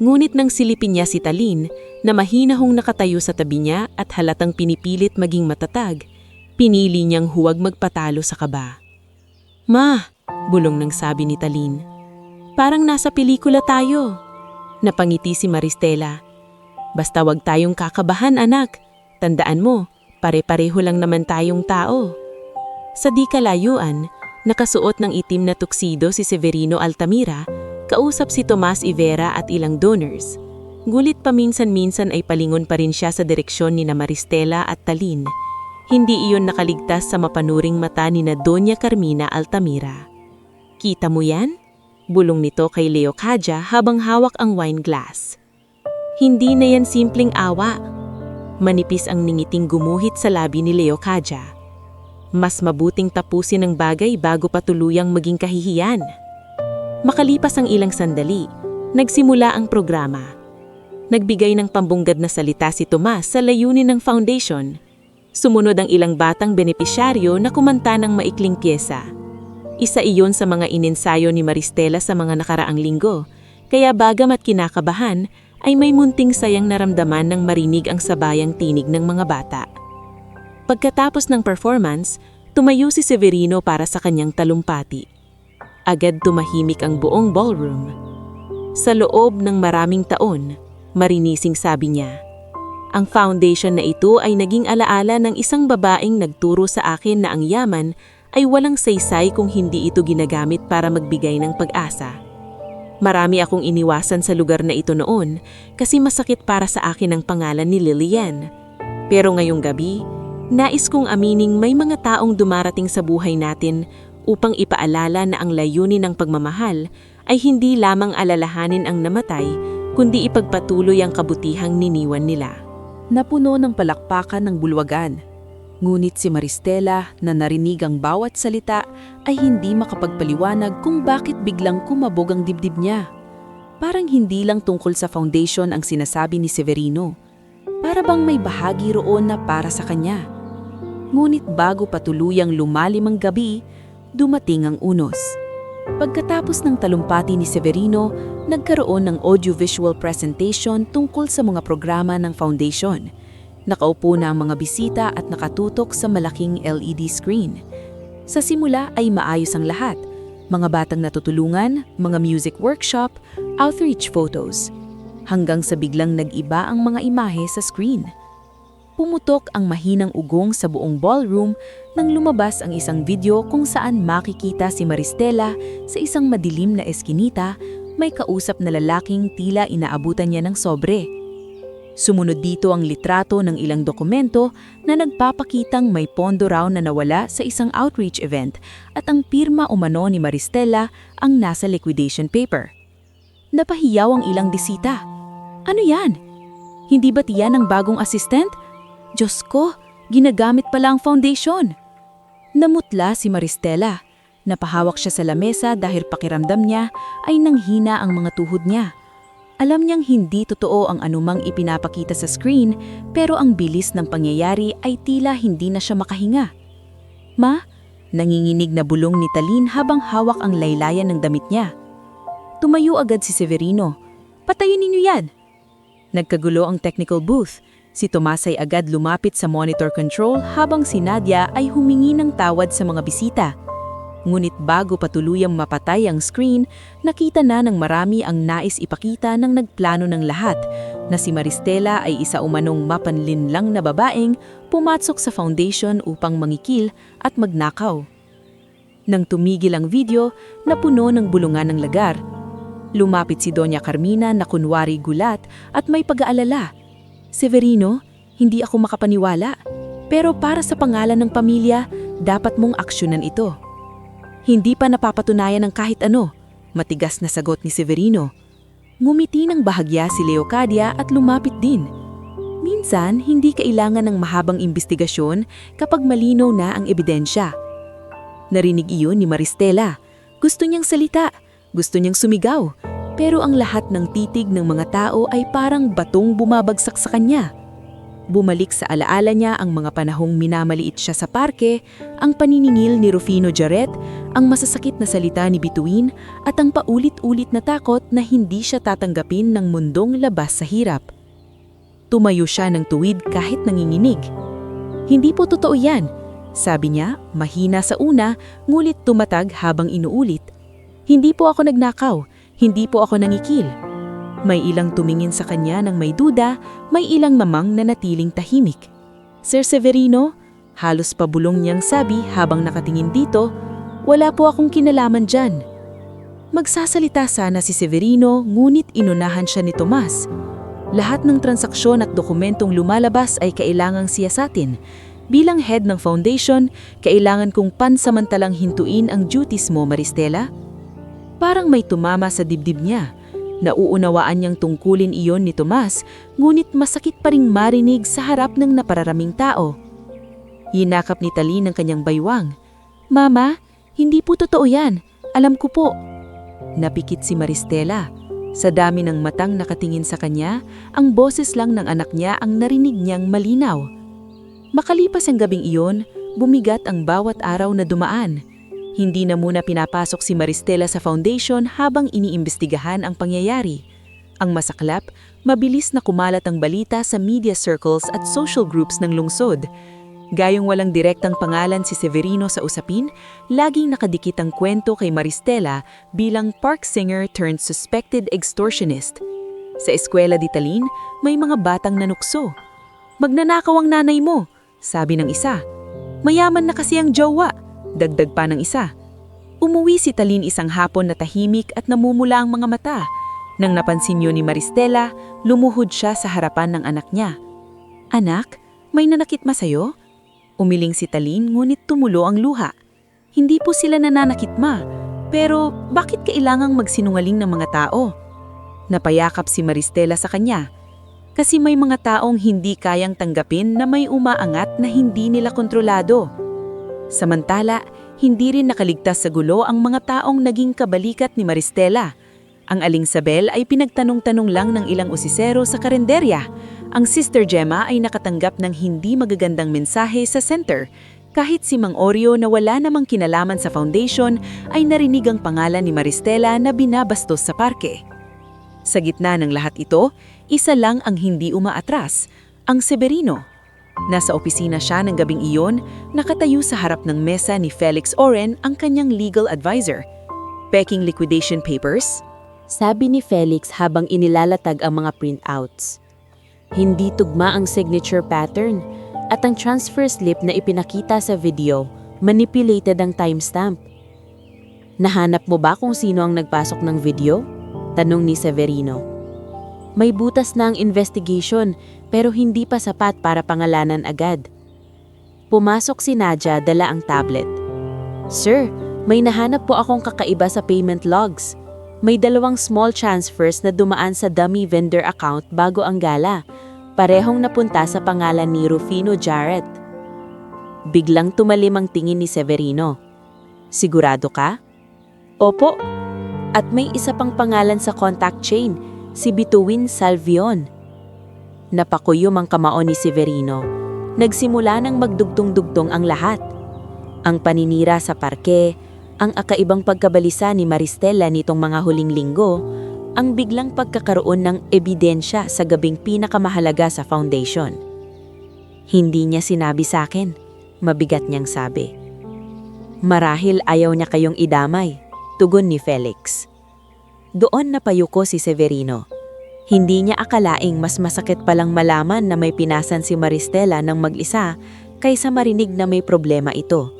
Ngunit nang silipin niya si Talin, na mahinahong nakatayo sa tabi niya at halatang pinipilit maging matatag, pinili niyang huwag magpatalo sa kaba. "Ma," bulong ng sabi ni Talin. "Parang nasa pelikula tayo." Napangiti si Maristela. "Basta wag tayong kakabahan, anak. Tandaan mo, pare-pareho lang naman tayong tao." Sa di kalayuan, nakasuot ng itim na tuksido si Severino Altamira, kausap si Tomas Ivera at ilang donors. Ngulit paminsan-minsan ay palingon pa rin siya sa direksyon ni na Maristela at Talin. Hindi iyon nakaligtas sa mapanuring mata ni na Doña Carmina Altamira. "Kita mo yan?" bulong nito kay Leocadia habang hawak ang wine glass. "Hindi na yan simpleng awa." Manipis ang ningiting gumuhit sa labi ni Leocadia. "Mas mabuting tapusin ang bagay bago pa tuluyang maging kahihiyan." Makalipas ang ilang sandali, nagsimula ang programa. Nagbigay ng pambunggad na salita si Tomas sa layunin ng foundation. Sumunod ang ilang batang benepisyaryo na kumanta ng maikling pyesa. Isa iyon sa mga inensayo ni Maristela sa mga nakaraang linggo, kaya bagamat kinakabahan, ay may munting sayang naramdaman nang marinig ang sabayang tinig ng mga bata. Pagkatapos ng performance, tumayo si Severino para sa kanyang talumpati. Agad tumahimik ang buong ballroom. Sa loob ng maraming taon, marinising sabi niya, "Ang foundation na ito ay naging alaala ng isang babaeng nagturo sa akin na ang yaman ay walang saysay kung hindi ito ginagamit para magbigay ng pag-asa. Marami akong iniwasan sa lugar na ito noon kasi masakit para sa akin ang pangalan ni Lilian. Pero ngayong gabi, nais kong amining may mga taong dumarating sa buhay natin upang ipaalala na ang layunin ng pagmamahal ay hindi lamang alalahanin ang namatay, kundi ipagpatuloy ang kabutihang niniwan nila." Napuno ng palakpakan ng bulwagan. Ngunit si Maristela na narinig ang bawat salita ay hindi makapagpaliwanag kung bakit biglang kumabog ang dibdib niya. Parang hindi lang tungkol sa foundation ang sinasabi ni Severino. Para bang may bahagi roon na para sa kanya. Ngunit bago patuluyang lumalim ang gabi, dumating ang unos. Pagkatapos ng talumpati ni Severino, nagkaroon ng audiovisual presentation tungkol sa mga programa ng foundation. Nakaupo na ang mga bisita at nakatutok sa malaking LED screen. Sa simula ay maayos ang lahat. Mga batang natutulungan, mga music workshop, outreach photos. Hanggang sa biglang nag-iba ang mga imahe sa screen. Pumutok ang mahinang ugong sa buong ballroom nang lumabas ang isang video kung saan makikita si Maristela sa isang madilim na eskinita, may kausap na lalaking tila inaabutan niya ng sobre. Sumunod dito ang litrato ng ilang dokumento na nagpapakitang may pondo raw na nawala sa isang outreach event at ang pirma umano ni Maristela ang nasa liquidation paper. Napahiyaw ang ilang bisita. "Ano yan? Hindi ba't yan ang bagong assistant? Diyos ko, ginagamit pala ang foundation." Namutla si Maristela. Napahawak siya sa lamesa dahil pakiramdam niya ay nanghina ang mga tuhod niya. Alam niyang hindi totoo ang anumang ipinapakita sa screen, pero ang bilis ng pangyayari ay tila hindi na siya makahinga. "Ma?" Nanginginig na bulong ni Talin habang hawak ang laylayan ng damit niya. Tumayo agad si Severino. "Patayin ninyo yan!" Nagkagulo ang technical booth. Si Tomas ay agad lumapit sa monitor control habang si Nadia ay humingi ng tawad sa mga bisita. Ngunit bago patuluyang mapatay ang screen, nakita na ng marami ang nais ipakita ng nagplano ng lahat, na si Maristela ay isa umanong mapanlinlang na babaeng pumatsok sa foundation upang mangikil at magnakaw. Nang tumigil ang video, napuno ng bulungan ng lagar. Lumapit si Doña Carmina na kunwari gulat at may pag-aalala. "Severino, hindi ako makapaniwala. Pero para sa pangalan ng pamilya, dapat mong aksyonan ito." "Hindi pa napapatunayan ng kahit ano," matigas na sagot ni Severino. Ngumiti ng bahagya si Leocadia at lumapit din. Minsan, hindi kailangan ng mahabang imbestigasyon kapag malinaw na ang ebidensya. Narinig iyon ni Maristela. Gusto niyang salita, gusto niyang sumigaw, pero ang lahat ng titig ng mga tao ay parang batong bumabagsak sa kanya. Bumalik sa alaala niya ang mga panahong minamaliit siya sa parke, ang paniningil ni Rufino Jarret, ang masasakit na salita ni Bituin, at ang paulit-ulit na takot na hindi siya tatanggapin ng mundong labas sa hirap. Tumayo siya ng tuwid kahit nanginginig. Hindi po totoo yan, sabi niya, mahina sa una, ngulit tumatag habang inuulit. Hindi po ako nagnakaw, hindi po ako nangikil. May ilang tumingin sa kanya ng may duda, may ilang mamang na natiling tahimik. Sir Severino, halos pabulong niyang sabi habang nakatingin dito, wala po akong kinalaman dyan. Magsasalita sana si Severino, ngunit inunahan siya ni Tomas. Lahat ng transaksyon at dokumentong lumalabas ay kailangang siyasatin. Bilang head ng foundation, kailangan kong pansamantalang hintuin ang duties mo, Maristela. Parang may tumama sa dibdib niya. Nauunawaan niyang tungkulin iyon ni Tomas, ngunit masakit pa ring marinig sa harap ng napararaming tao. Hinakap ni Taline ang kanyang baywang. Mama, hindi po totoo yan. Alam ko po. Napikit si Maristela. Sa dami ng matang nakatingin sa kanya, ang boses lang ng anak niya ang narinig niyang malinaw. Makalipas ang gabing iyon, bumigat ang bawat araw na dumaan. Hindi na muna pinapasok si Maristela sa foundation habang iniimbestigahan ang pangyayari. Ang masaklap, mabilis na kumalat ang balita sa media circles at social groups ng lungsod. Gayong walang direktang pangalan si Severino sa usapin, laging nakadikit ang kwento kay Maristela bilang park singer turned suspected extortionist. Sa eskwela di Taline, may mga batang nanukso. Magnanakaw ang nanay mo, sabi ng isa. Mayaman na kasi ang jowa, dagdag pa ng isa. Umuwi si Taline isang hapon na tahimik at namumula ang mga mata. Nang napansin yun ni Maristela, lumuhod siya sa harapan ng anak niya. Anak, may nanakit ma sa'yo? Umiling si Taline ngunit tumulo ang luha. Hindi po sila nananakit ma, pero bakit kailangang magsinungaling ng mga tao? Napayakap si Maristela sa kanya. Kasi may mga taong hindi kayang tanggapin na may umaangat na hindi nila kontrolado. Samantala, hindi rin nakaligtas sa gulo ang mga taong naging kabalikat ni Maristela. Ang Aling Sabel ay pinagtanong-tanong lang ng ilang usisero sa karenderya. Ang Sister Gemma ay nakatanggap ng hindi magagandang mensahe sa center. Kahit si Mang Oreo na wala namang kinalaman sa foundation ay narinig ang pangalan ni Maristela na binabastos sa parke. Sa gitna ng lahat ito, isa lang ang hindi umaatras, ang Severino. Nasa opisina siya ng gabing iyon, nakatayo sa harap ng mesa ni Felix Oren ang kanyang legal advisor. Peking liquidation papers? Sabi ni Felix habang inilalatag ang mga printouts. Hindi tugma ang signature pattern at ang transfer slip na ipinakita sa video, manipulated ang timestamp. Nahanap mo ba kung sino ang nagpasok ng video? Tanong ni Severino. May butas na ang investigation pero hindi pa sapat para pangalanan agad. Pumasok si Nadia dala ang tablet. Sir, may nahanap po akong kakaiba sa payment logs. May 2 small transfers na dumaan sa dummy vendor account bago ang gala. Parehong napunta sa pangalan ni Rufino Jarrett. Biglang tumalim ang tingin ni Severino. Sigurado ka? Opo. At may isa pang pangalan sa contact chain, si Bituin Salvion. Napakuyom ang kamao ni Severino. Nagsimula nang magdugtong-dugtong ang lahat. Ang paninira sa parke, ang akaibang pagkabalisa ni Maristela nitong mga huling linggo, ang biglang pagkakaroon ng ebidensya sa gabing pinakamahalaga sa foundation. Hindi niya sinabi sa akin, mabigat niyang sabi. Marahil ayaw niya kayong idamay, tugon ni Felix. Doon napayuko si Severino. Hindi niya akalaing mas masakit palang malaman na may pinasan si Maristela ng mag-isa kaysa marinig na may problema ito.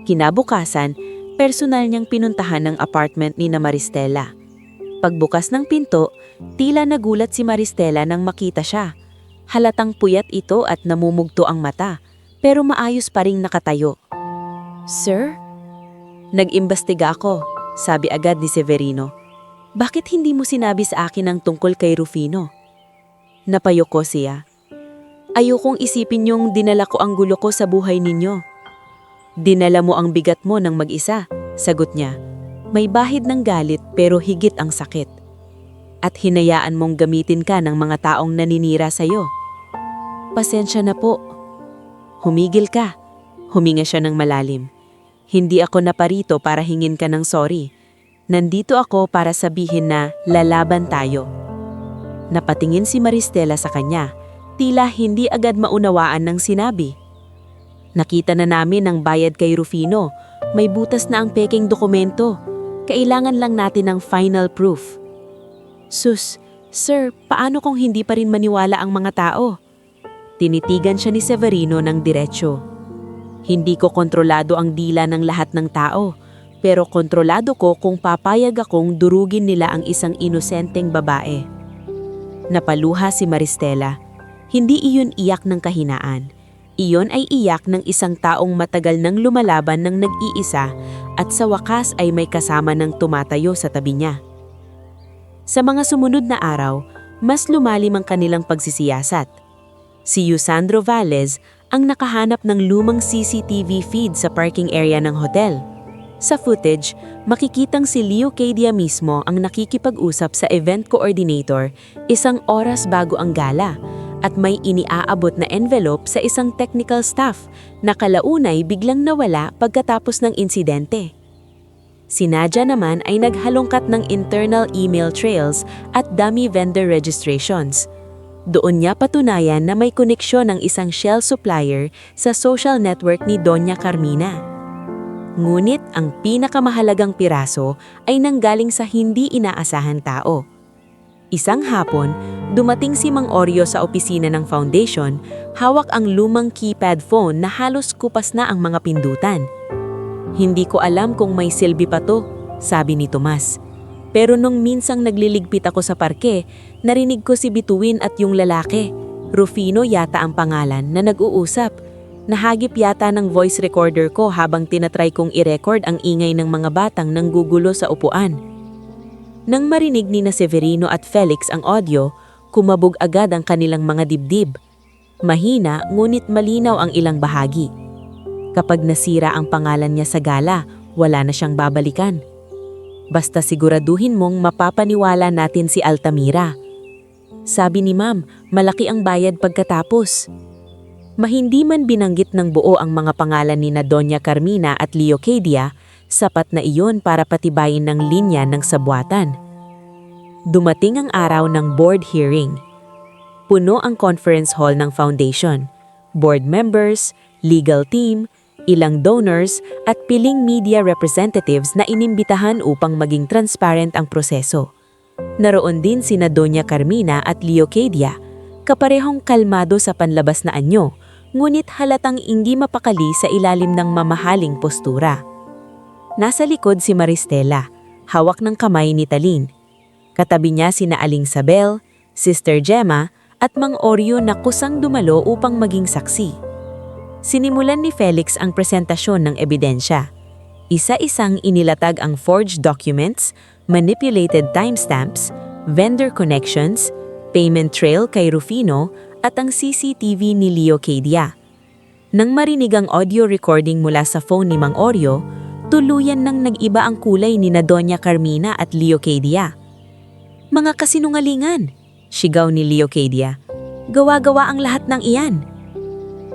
Kinabukasan, personal niyang pinuntahan ng apartment ni na Maristela. Pagbukas ng pinto, tila nagulat si Maristela nang makita siya. Halatang puyat ito at namumugto ang mata, pero maayos pa ring nakatayo. Sir? Nag-imbestiga ako, sabi agad ni Severino. Bakit hindi mo sinabi sa akin ang tungkol kay Rufino? Napayuko siya. Ayokong isipin niyong dinala ko ang gulo ko sa buhay ninyo. Dinala mo ang bigat mo ng mag-isa, sagot niya. May bahid ng galit pero higit ang sakit. At hinayaan mong gamitin ka ng mga taong naninira sa'yo. Pasensya na po. Humigil ka. Huminga siya ng malalim. Hindi ako naparito para hingin ka ng sorry. Nandito ako para sabihin na lalaban tayo. Napatingin si Maristela sa kanya, tila hindi agad maunawaan ng sinabi. Nakita na namin ang bayad kay Rufino. May butas na ang peking dokumento. Kailangan lang natin ng final proof. Sus, sir, paano kung hindi pa rin maniwala ang mga tao? Tinitigan siya ni Severino ng diretsyo. Hindi ko kontrolado ang dila ng lahat ng tao, pero kontrolado ko kung papayag akong durugin nila ang isang inosenteng babae. Napaluha si Maristela. Hindi iyon iyak ng kahinaan. Iyon ay iyak ng isang taong matagal nang lumalaban ng nag-iisa at sa wakas ay may kasama ng tumatayo sa tabi niya. Sa mga sumunod na araw, mas lumalim ang kanilang pagsisiyasat. Si Yusandro Valles ang nakahanap ng lumang CCTV feed sa parking area ng hotel. Sa footage, makikitang si Leo Cadia mismo ang nakikipag-usap sa event coordinator 1 oras bago ang gala at may iniaabot na envelope sa isang technical staff na kalaunay biglang nawala pagkatapos ng insidente. Si Nadia naman ay naghalongkat ng internal email trails at dummy vendor registrations. Doon niya patunayan na may koneksyon ng isang shell supplier sa social network ni Doña Carmina. Ngunit ang pinakamahalagang piraso ay nanggaling sa hindi inaasahan tao. Isang hapon, dumating si Mang Oreo sa opisina ng foundation, hawak ang lumang keypad phone na halos kupas na ang mga pindutan. Hindi ko alam kung may silbi pa to, sabi ni Tomas. Pero nung minsang nagliligpit ako sa parke, narinig ko si Bituin at yung lalaki. Rufino yata ang pangalan na nag-uusap. Nahagip yata ng voice recorder ko habang tinatry kong i-record ang ingay ng mga batang nanggugulo sa upuan. Nang marinig ni na Severino at Felix ang audio, kumabog agad ang kanilang mga dibdib. Mahina ngunit malinaw ang ilang bahagi. Kapag nasira ang pangalan niya sa gala, wala na siyang babalikan. Basta siguraduhin mong mapapaniwala natin si Altamira. Sabi ni Ma'am, malaki ang bayad pagkatapos. Mahindi man binanggit ng buo ang mga pangalan ni na Doña Carmina at Leo Cadia, sapat na iyon para patibayin ng linya ng sabuatan. Dumating ang araw ng board hearing. Puno ang conference hall ng foundation. Board members, legal team, ilang donors at piling media representatives na inimbitahan upang maging transparent ang proseso. Naroon din sina Doña Carmina at Leo Cadia, kaparehong kalmado sa panlabas na anyo, ngunit halatang hindi mapakali sa ilalim ng mamahaling postura. Nasa likod si Maristela, hawak ng kamay ni Talin. Katabi niya sina Aling Sabel, Sister Gemma at Mang Oreo na kusang dumalo upang maging saksi. Sinimulan ni Felix ang presentasyon ng ebidensya. Isa-isang inilatag ang forged documents, manipulated timestamps, vendor connections, payment trail kay Rufino at ang CCTV ni Leo Cadia. Nang marinig ang audio recording mula sa phone ni Mang Oreo, tuluyan nang nag-iba ang kulay ni na Doña Carmina at Leo Cadia. Mga kasinungalingan, sigaw ni Leo Cadia. Gawa-gawa ang lahat ng iyan.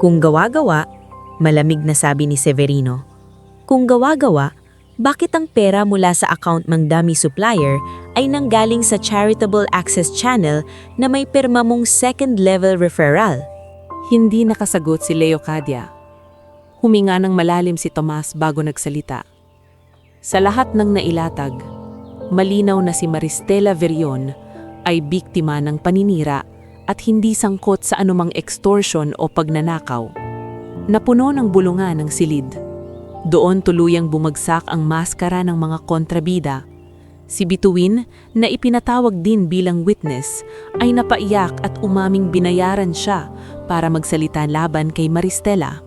Kung gawa-gawa, malamig na sabi ni Severino. Kung gawa-gawa, bakit ang pera mula sa account ng dummy supplier ay nanggaling sa charitable access channel na may pirma mong second-level referral? Hindi nakasagot si Leo Cadia. Huminga ng malalim si Tomas bago nagsalita. Sa lahat ng nailatag, malinaw na si Maristela Verion ay biktima ng paninira at hindi sangkot sa anumang extortion o pagnanakaw. Napuno ng bulungan ng silid. Doon tuluyang bumagsak ang maskara ng mga kontrabida. Si Bituin, na ipinatawag din bilang witness, ay napaiyak at umaming binayaran siya para magsalita laban kay Maristela.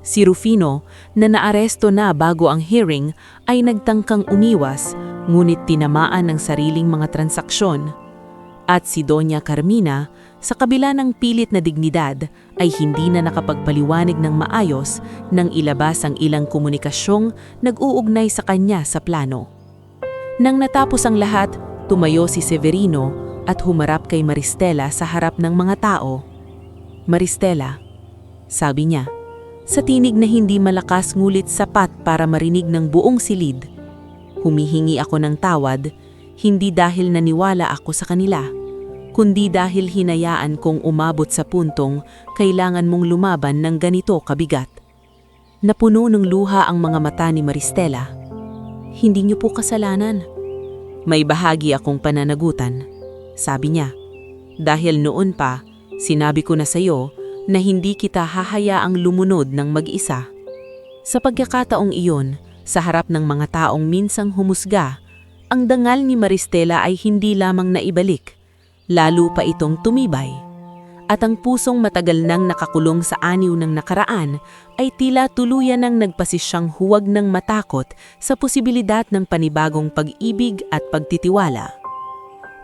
Si Rufino, na naaresto na bago ang hearing, ay nagtangkang umiwas, ngunit tinamaan ng sariling mga transaksyon. At si Doña Carmina, sa kabila ng pilit na dignidad, ay hindi na nakapagpaliwanag ng maayos nang ilabas ang ilang komunikasyong nag-uugnay sa kanya sa plano. Nang natapos ang lahat, tumayo si Severino at humarap kay Maristela sa harap ng mga tao. Maristela, sabi niya, sa tinig na hindi malakas ngulit sapat para marinig ng buong silid. Humihingi ako ng tawad, hindi dahil naniwala ako sa kanila, kundi dahil hinayaan kong umabot sa puntong kailangan mong lumaban ng ganito kabigat. Napuno ng luha ang mga mata ni Maristela. Hindi niyo po kasalanan. May bahagi akong pananagutan. Sabi niya, dahil noon pa, sinabi ko na sa iyo na hindi kita hahayaang lumunod ng mag-isa. Sa pagkakataong iyon, sa harap ng mga taong minsang humusga, ang dangal ni Maristela ay hindi lamang naibalik, lalo pa itong tumibay. At ang pusong matagal nang nakakulong sa aniw ng nakaraan ay tila tuluyan nang nagpasisyang huwag ng matakot sa posibilidad ng panibagong pag-ibig at pagtitiwala.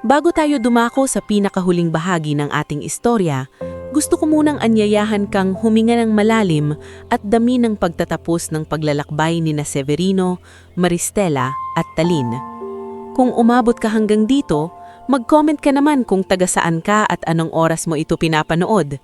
Bago tayo dumako sa pinakahuling bahagi ng ating istorya, gusto ko munang anyayahan kang huminga ng malalim at dami ng pagtatapos ng paglalakbay ni na Severino, Maristela at Talin. Kung umabot ka hanggang dito, mag-comment ka naman kung taga saan ka at anong oras mo ito pinapanood.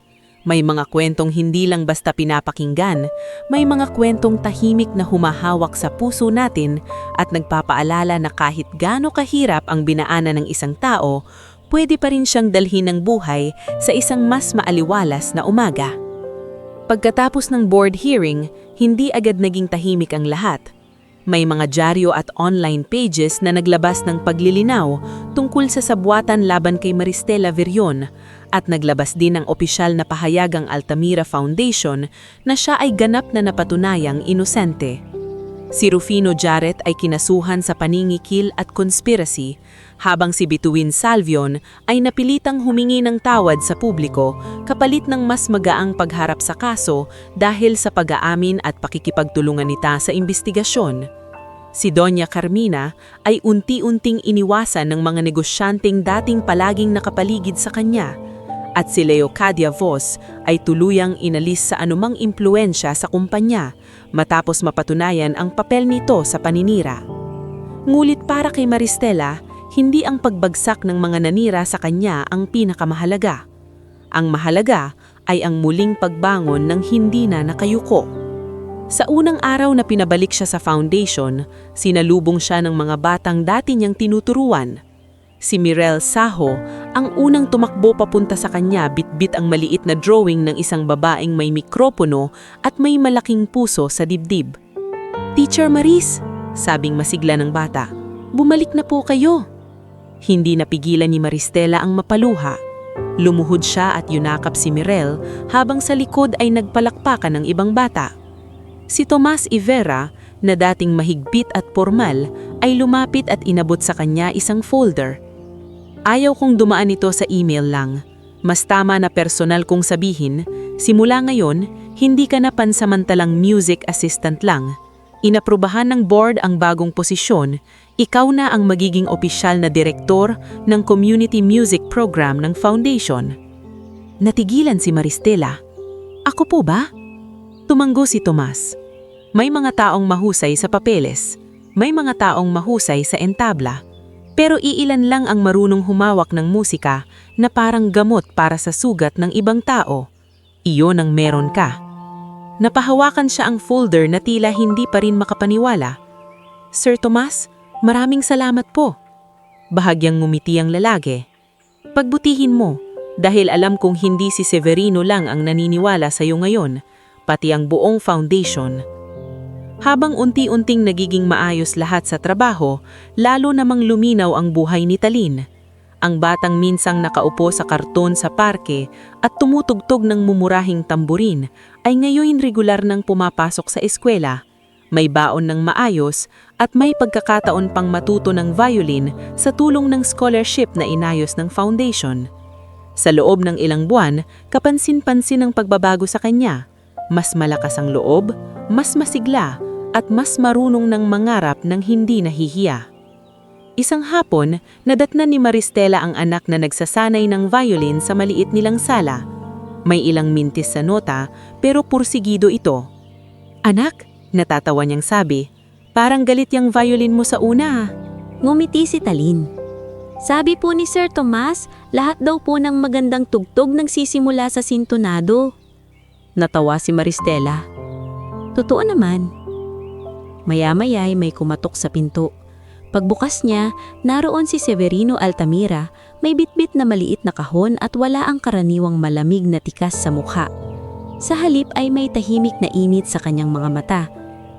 May mga kwentong hindi lang basta pinapakinggan, may mga kwentong tahimik na humahawak sa puso natin at nagpapaalala na kahit gaano kahirap ang binaanan ng isang tao, pwede pa rin siyang dalhin ng buhay sa isang mas maaliwalas na umaga. Pagkatapos ng board hearing, hindi agad naging tahimik ang lahat. May mga dyaryo at online pages na naglabas ng paglilinaw tungkol sa sabwatan laban kay Maristela Virion at naglabas din ng opisyal na pahayag ang Altamira Foundation na siya ay ganap na napatunayang inosente. Si Rufino Jarrett ay kinasuhan sa paningikil at conspiracy, habang si Bituin Salvion ay napilitang humingi ng tawad sa publiko kapalit ng mas magaang pagharap sa kaso dahil sa pag-aamin at pakikipagtulungan nita sa investigasyon. Si Doña Carmina ay unti-unting iniwasan ng mga negosyanteng dating palaging nakapaligid sa kanya, at si Leocadia Vos ay tuluyang inalis sa anumang impluensya sa kumpanya matapos mapatunayan ang papel nito sa paninira. Ngulit para kay Maristela, hindi ang pagbagsak ng mga nanira sa kanya ang pinakamahalaga. Ang mahalaga ay ang muling pagbangon ng hindi na nakayuko. Sa unang araw na pinabalik siya sa foundation, sinalubong siya ng mga batang dati niyang tinuturuan. Si Mirel Saho, ang unang tumakbo papunta sa kanya bitbit ang maliit na drawing ng isang babaeng may mikropono at may malaking puso sa dibdib. "Teacher Maris," sabing masigla ng bata, "bumalik na po kayo." Hindi napigilan ni Maristela ang mapaluha. Lumuhod siya at yunakap si Mirel habang sa likod ay nagpalakpakan ng ibang bata. Si Tomas Ivera, na dating mahigpit at formal, ay lumapit at inabot sa kanya isang folder. "Ayaw kong dumaan ito sa email lang. Mas tama na personal kong sabihin, simula ngayon, hindi ka na pansamantalang music assistant lang. Inaprubahan ng board ang bagong posisyon, ikaw na ang magiging opisyal na direktor ng community music program ng foundation." Natigilan si Maristela. "Ako po ba?" Tumanggo si Tomas. May mga taong mahusay sa papeles, may mga taong mahusay sa entabla, pero iilan lang ang marunong humawak ng musika na parang gamot para sa sugat ng ibang tao. Iyon ang meron ka. Napahawakan siya ang folder na tila hindi pa rin makapaniwala. "Sir Tomas, maraming salamat po." Bahagyang ngumiti ang lalaki. "Pagbutihin mo, dahil alam kong hindi si Severino lang ang naniniwala sa iyo ngayon, pati ang buong foundation." Habang unti-unting nagiging maayos lahat sa trabaho, lalo namang luminaw ang buhay ni Talin. Ang batang minsang nakaupo sa karton sa parke at tumutugtog ng mumurahing tamburin ay ngayon regular nang pumapasok sa eskwela. May baon ng maayos at may pagkakataon pang matuto ng violin sa tulong ng scholarship na inayos ng foundation. Sa loob ng ilang buwan, kapansin-pansin ang pagbabago sa kanya. Mas malakas ang loob, mas masigla, at mas marunong ng mangarap ng hindi nahihiya. Isang hapon, nadatnan ni Maristela ang anak na nagsasanay ng violin sa maliit nilang sala. May ilang mintis sa nota, pero pursigido ito. "Anak," natatawa niyang sabi, "parang galit yung violin mo sa una." Ngumiti si Talin. "Sabi po ni Sir Tomas, lahat daw po ng magandang tugtog nagsisimula sa sintonado." Natawa si Maristela. "Totoo naman." Maya-maya ay may kumatok sa pinto. Pagbukas niya, naroon si Severino Altamira, may bitbit na maliit na kahon at wala ang karaniwang malamig na tikas sa mukha. Sa halip ay may tahimik na init sa kanyang mga mata.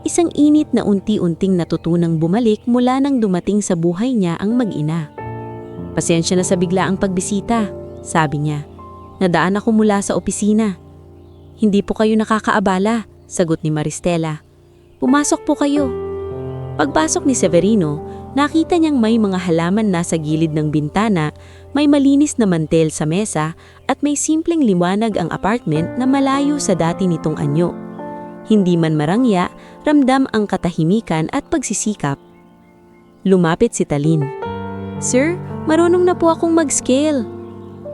Isang init na unti-unting natutunang bumalik mula nang dumating sa buhay niya ang mag-ina. "Pasensya na sa biglaang pagbisita," sabi niya. "Nadaan ako mula sa opisina." "Hindi po kayo nakakaabala," sagot ni Maristela. "Pumasok po kayo." Pagpasok ni Severino, nakita niyang may mga halaman na sa gilid ng bintana, may malinis na mantel sa mesa at may simpleng liwanag ang apartment na malayo sa dati nitong anyo. Hindi man marangya, ramdam ang katahimikan at pagsisikap. Lumapit si Talin. "Sir, marunong na po akong mag-scale."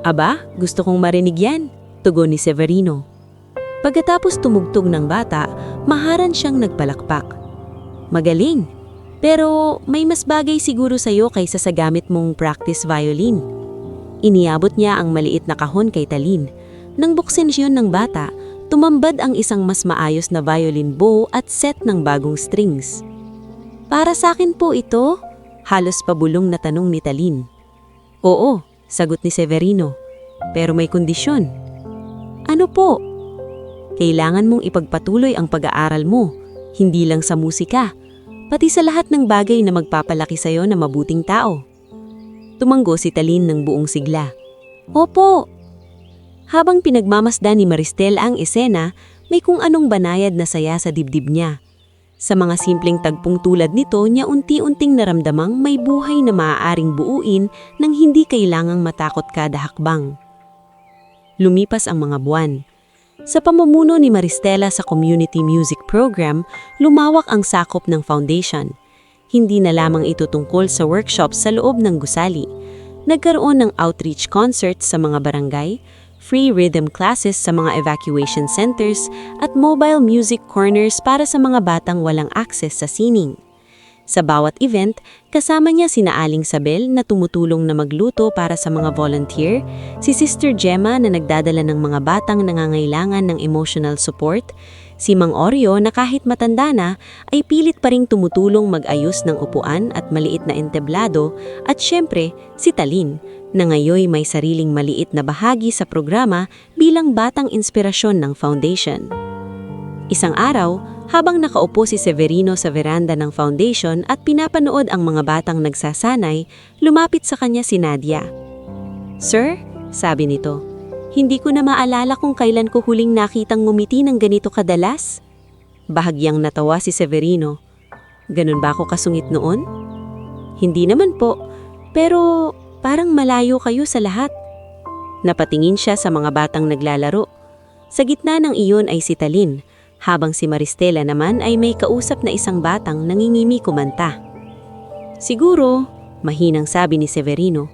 "Aba, gusto kong marinig yan," tugon ni Severino. Pagkatapos tumugtog ng bata, maharan siyang nagpalakpak. "Magaling, pero may mas bagay siguro sa'yo kaysa sa gamit mong practice violin." Iniabot niya ang maliit na kahon kay Talin. Nang buksin siyon ng bata, tumambad ang isang mas maayos na violin bow at set ng bagong strings. "Para sa akin po ito?" Halos pabulong na tanong ni Talin. "Oo," sagot ni Severino. "Pero may kondisyon." "Ano po?" "Kailangan mong ipagpatuloy ang pag-aaral mo, hindi lang sa musika, pati sa lahat ng bagay na magpapalaki sa'yo na mabuting tao." Tumanggo si Talin ng buong sigla. "Opo." Habang pinagmamasdan ni Maristel ang esena, may kung anong banayad na saya sa dibdib niya. Sa mga simpleng tagpong tulad nito, niya unti-unting naramdamang may buhay na maaaring buuin nang hindi kailangang matakot kada hakbang. Lumipas ang mga buwan. Sa pamumuno ni Maristela sa community music program, lumawak ang sakop ng foundation. Hindi na lamang ito tungkol sa workshops sa loob ng gusali. Nagkaroon ng outreach concerts sa mga barangay, free rhythm classes sa mga evacuation centers, at mobile music corners para sa mga batang walang access sa sining. Sa bawat event, kasama niya sina Aling Sabel na tumutulong na magluto para sa mga volunteer, si Sister Gemma na nagdadala ng mga batang nangangailangan ng emotional support, si Mang Oreo na kahit matanda na ay pilit pa ring tumutulong mag-ayos ng upuan at maliit na entablado, at syempre si Talin na ngayoy may sariling maliit na bahagi sa programa bilang batang inspirasyon ng foundation. Isang araw, habang nakaupo si Severino sa veranda ng foundation at pinapanood ang mga batang nagsasanay, lumapit sa kanya si Nadia. "Sir," sabi nito, "hindi ko na maalala kung kailan ko huling nakitang ngumiti ng ganito kadalas." Bahagyang natawa si Severino. "Ganun ba ako kasungit noon?" "Hindi naman po, pero parang malayo kayo sa lahat." Napatingin siya sa mga batang naglalaro. Sa gitna ng iyon ay si Talin, habang si Maristela naman ay may kausap na isang batang nangingimi kumanta. "Siguro," mahinang sabi ni Severino,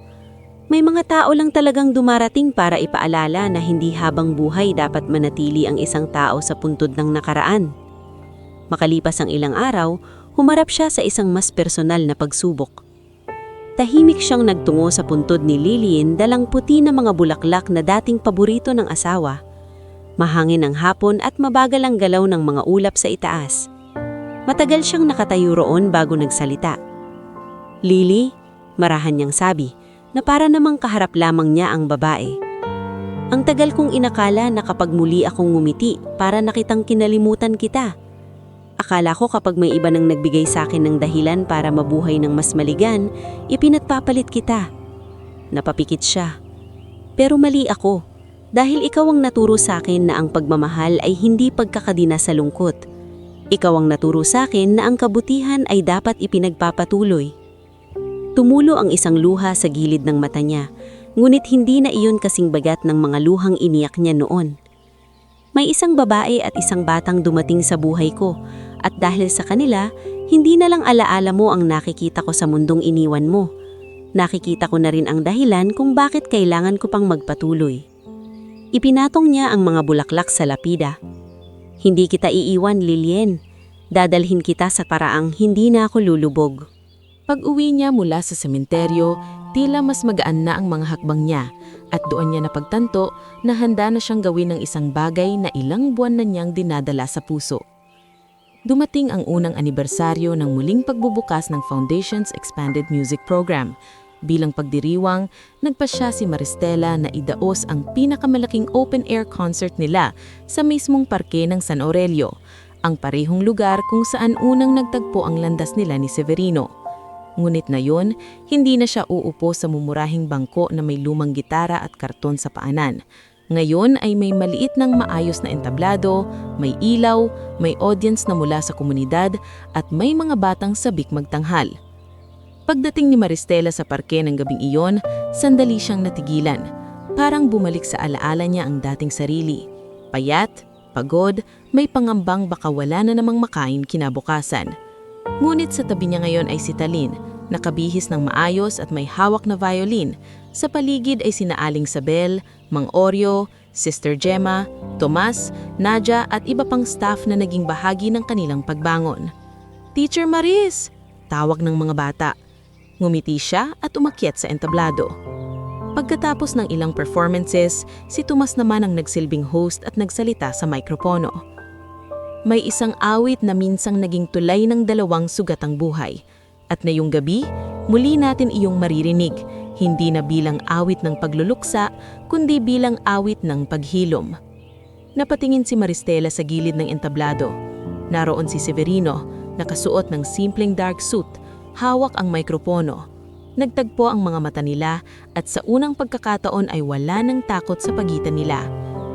"may mga tao lang talagang dumarating para ipaalala na hindi habang buhay dapat manatili ang isang tao sa puntod ng nakaraan." Makalipas ang ilang araw, humarap siya sa isang mas personal na pagsubok. Tahimik siyang nagtungo sa puntod ni Lillian, dalang puti na mga bulaklak na dating paborito ng asawa. Mahangin ang hapon at mabagal ang galaw ng mga ulap sa itaas. Matagal siyang nakatayo roon bago nagsalita. "Lily," marahan niyang sabi, na para namang kaharap lamang niya ang babae. "Ang tagal kong inakala na kapag muli akong ngumiti, para nakitang kinalimutan kita. Akala ko kapag may iba nang nagbigay sa akin ng dahilan para mabuhay ng mas maligan, ipinagpapalit kita." Napapikit siya. "Pero mali ako. Dahil ikaw ang naturo sa akin na ang pagmamahal ay hindi pagkakadina sa lungkot. Ikaw ang naturo sa akin na ang kabutihan ay dapat ipinagpapatuloy." Tumulo ang isang luha sa gilid ng mata niya, ngunit hindi na iyon kasing bagat ng mga luhang iniyak niya noon. "May isang babae at isang batang dumating sa buhay ko, at dahil sa kanila, hindi na lang alaala mo ang nakikita ko sa mundong iniwan mo. Nakikita ko na rin ang dahilan kung bakit kailangan ko pang magpatuloy." Ipinatong niya ang mga bulaklak sa lapida. "Hindi kita iiwan, Lillian. Dadalhin kita sa paraang hindi na ako lulubog." Pag-uwi niya mula sa sementeryo, tila mas magaan na ang mga hakbang niya, at doon niya napagtanto na handa na siyang gawin ng isang bagay na ilang buwan na niyang dinadala sa puso. Dumating ang unang anibersaryo ng muling pagbubukas ng Foundation's Expanded Music Program. Bilang pagdiriwang, nagpasya si Maristela na idaos ang pinakamalaking open-air concert nila sa mismong parke ng San Aurelio, ang parehong lugar kung saan unang nagtagpo ang landas nila ni Severino. Ngunit ngayon, hindi na siya uupo sa mumurahing bangko na may lumang gitara at karton sa paanan. Ngayon ay may maliit ng maayos na entablado, may ilaw, may audience na mula sa komunidad at may mga batang sabik magtanghal. Pagdating ni Maristela sa parke ng gabing iyon, sandali siyang natigilan. Parang bumalik sa alaala niya ang dating sarili. Payat, pagod, may pangambang baka wala na namang makain kinabukasan. Ngunit sa tabi niya ngayon ay si Talin, nakabihis ng maayos at may hawak na violin. Sa paligid ay sina Aling Sabel, Mang Oreo, Sister Gemma, Tomas, Nadia at iba pang staff na naging bahagi ng kanilang pagbangon. "Teacher Maris!" Tawag ng mga bata. Ngumiti siya at umakyat sa entablado. Pagkatapos ng ilang performances, si Tomas naman ang nagsilbing host at nagsalita sa mikropono. May isang awit na minsang naging tulay ng dalawang sugatang buhay. At ngayong gabi, muli natin iyong maririnig, hindi na bilang awit ng pagluluksa, kundi bilang awit ng paghilom. Napatingin si Maristela sa gilid ng entablado. Naroon si Severino, nakasuot ng simpleng dark suit, hawak ang mikropono. Nagtagpo ang mga mata nila at sa unang pagkakataon ay wala ng takot sa pagitan nila.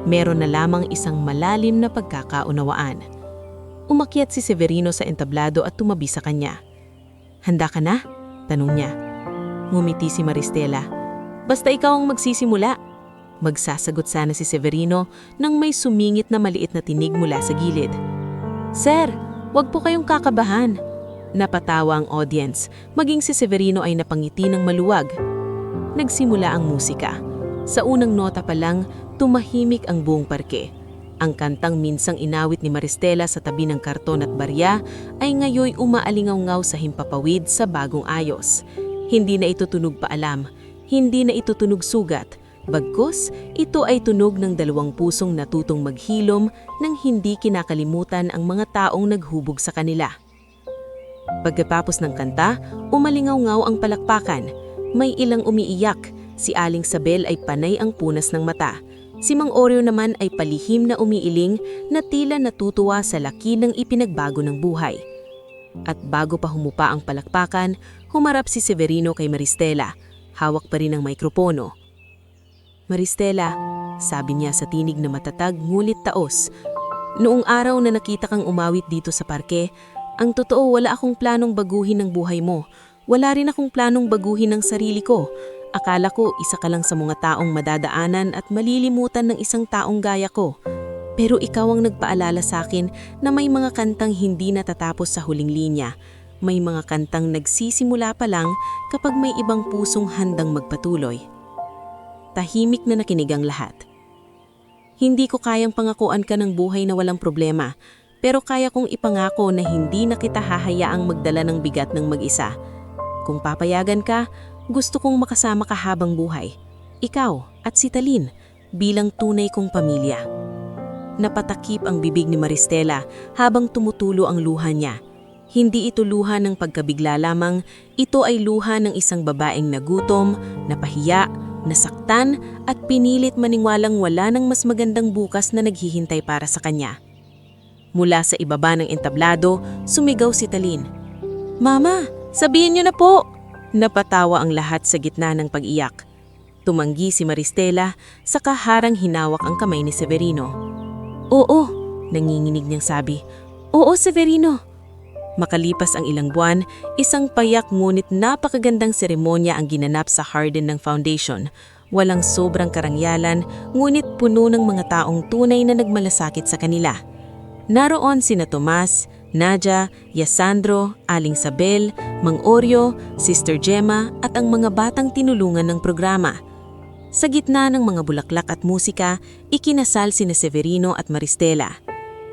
Meron na lamang isang malalim na pagkakaunawaan. Umakyat si Severino sa entablado at tumabi sa kanya. "Handa ka na?" tanong niya. Ngumiti si Maristela. "Basta ikaw ang magsisimula." Magsasagot sana si Severino nang may sumingit na maliit na tinig mula sa gilid. "Sir, wag po kayong kakabahan." Napatawa ang audience, maging si Severino ay napangiti ng maluwag. Nagsimula ang musika. Sa unang nota pa lang, tumahimik ang buong parke. Ang kantang minsang inawit ni Maristela sa tabi ng karton at barya ay ngayoy umaalingaw-ngaw sa himpapawid sa bagong ayos. Hindi na ito tunog paalam, hindi na ito tunog sugat. Bagkus, ito ay tunog ng dalawang pusong natutong maghilom nang hindi kinakalimutan ang mga taong naghubog sa kanila. Pagkatapos ng kanta, umalingaw-ngaw ang palakpakan. May ilang umiiyak, si Aling Sabel ay panay ang punas ng mata. Si Mang Oreo naman ay palihim na umiiling na tila natutuwa sa laki ng ipinagbago ng buhay. At bago pa humupa ang palakpakan, humarap si Severino kay Maristela, hawak pa rin ang mikropono. "Maristela," sabi niya sa tinig na matatag ngulit taos, "noong araw na nakita kang umawit dito sa parke, ang totoo wala akong planong baguhin ng buhay mo. Wala rin akong planong baguhin ng sarili ko. Akala ko isa ka lang sa mga taong madadaanan at malilimutan ng isang taong gaya ko. Pero ikaw ang nagpaalala sa akin na may mga kantang hindi natatapos sa huling linya. May mga kantang nagsisimula pa lang kapag may ibang pusong handang magpatuloy." Tahimik na nakinig ang lahat. "Hindi ko kayang pangakuan ka ng buhay na walang problema, pero kaya kong ipangako na hindi na kita hahayaang magdala ng bigat ng mag-isa. Kung papayagan ka, gusto kong makasama ka habang buhay. Ikaw at si Talin bilang tunay kong pamilya." Napatakip ang bibig ni Maristela habang tumutulo ang luha niya. Hindi ito luha ng pagkabigla lamang, ito ay luha ng isang babaeng nagutom, napahiya, nasaktan at pinilit maniwalang wala ng mas magandang bukas na naghihintay para sa kanya. Mula sa ibaba ng entablado, sumigaw si Talin. "Mama, sabihin niyo na po!" Napatawa ang lahat sa gitna ng pag-iyak. Tumanggi si Maristela, saka harang hinawak ang kamay ni Severino. "Oo," nanginginig niyang sabi. "Oo, Severino." Makalipas ang ilang buwan, isang payak ngunit napakagandang seremonya ang ginanap sa Hardin ng Foundation. Walang sobrang karangyalan, ngunit puno ng mga taong tunay na nagmalasakit sa kanila. Naroon sina Tomas, Nadia, Yasandro, Aling Sabel, Mang Oreo, Sister Gemma at ang mga batang tinulungan ng programa. Sa gitna ng mga bulaklak at musika, ikinasal sina Severino at Maristela.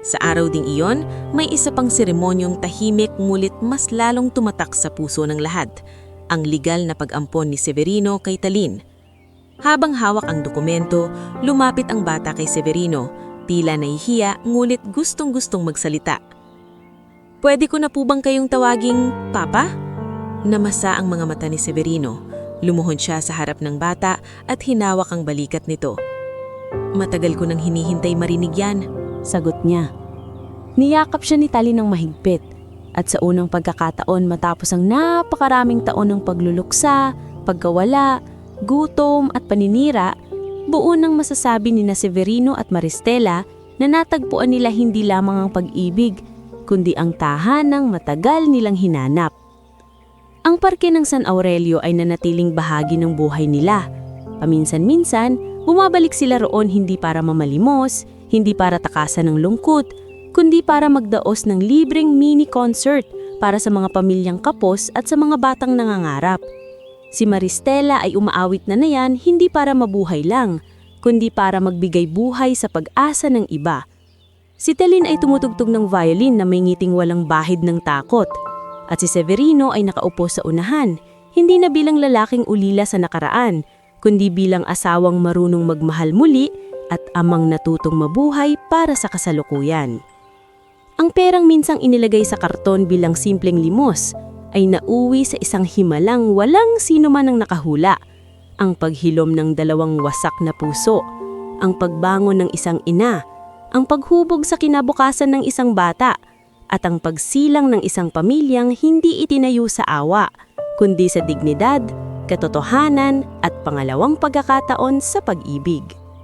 Sa araw ding iyon, may isa pang seremonyong tahimik ngunit mas lalong tumatak sa puso ng lahat, ang legal na pag-ampon ni Severino kay Talin. Habang hawak ang dokumento, lumapit ang bata kay Severino, tila nahihiya ngunit gustong-gustong magsalita. Pwede ko na po bang kayong tawaging Papa? Namasa ang mga mata ni Severino. Lumuhod siya sa harap ng bata at hinawak ang balikat nito. Matagal ko nang hinihintay marinig yan, Sagot niya. Niyakap siya ni Tali ng mahigpit. At sa unang pagkakataon matapos ang napakaraming taon ng pagluluksa, pagkawala, gutom at paninira, buo nang masasabi ni na Severino at Maristela na natagpuan nila hindi lamang ang pag-ibig, kundi ang tahanang matagal nilang hinanap. Ang parke ng San Aurelio ay nanatiling bahagi ng buhay nila. Paminsan-minsan, bumabalik sila roon hindi para mamalimos, hindi para takasan ng lungkot, kundi para magdaos ng libreng mini-concert para sa mga pamilyang kapos at sa mga batang nangangarap. Si Maristela ay umaawit na yan hindi para mabuhay lang, kundi para magbigay buhay sa pag-asa ng iba. Si Telin ay tumutugtog ng violin na may ngiting walang bahid ng takot. At si Severino ay nakaupo sa unahan, hindi na bilang lalaking ulila sa nakaraan, kundi bilang asawang marunong magmahal muli at amang natutong mabuhay para sa kasalukuyan. Ang perang minsang inilagay sa karton bilang simpleng limos ay nauwi sa isang himalang walang sino man ang nakahula. Ang paghilom ng dalawang wasak na puso, ang pagbangon ng isang ina, ang paghubog sa kinabukasan ng isang bata, at ang pagsilang ng isang pamilyang hindi itinayo sa awa, kundi sa dignidad, katotohanan at pangalawang pagkakataon sa pag-ibig.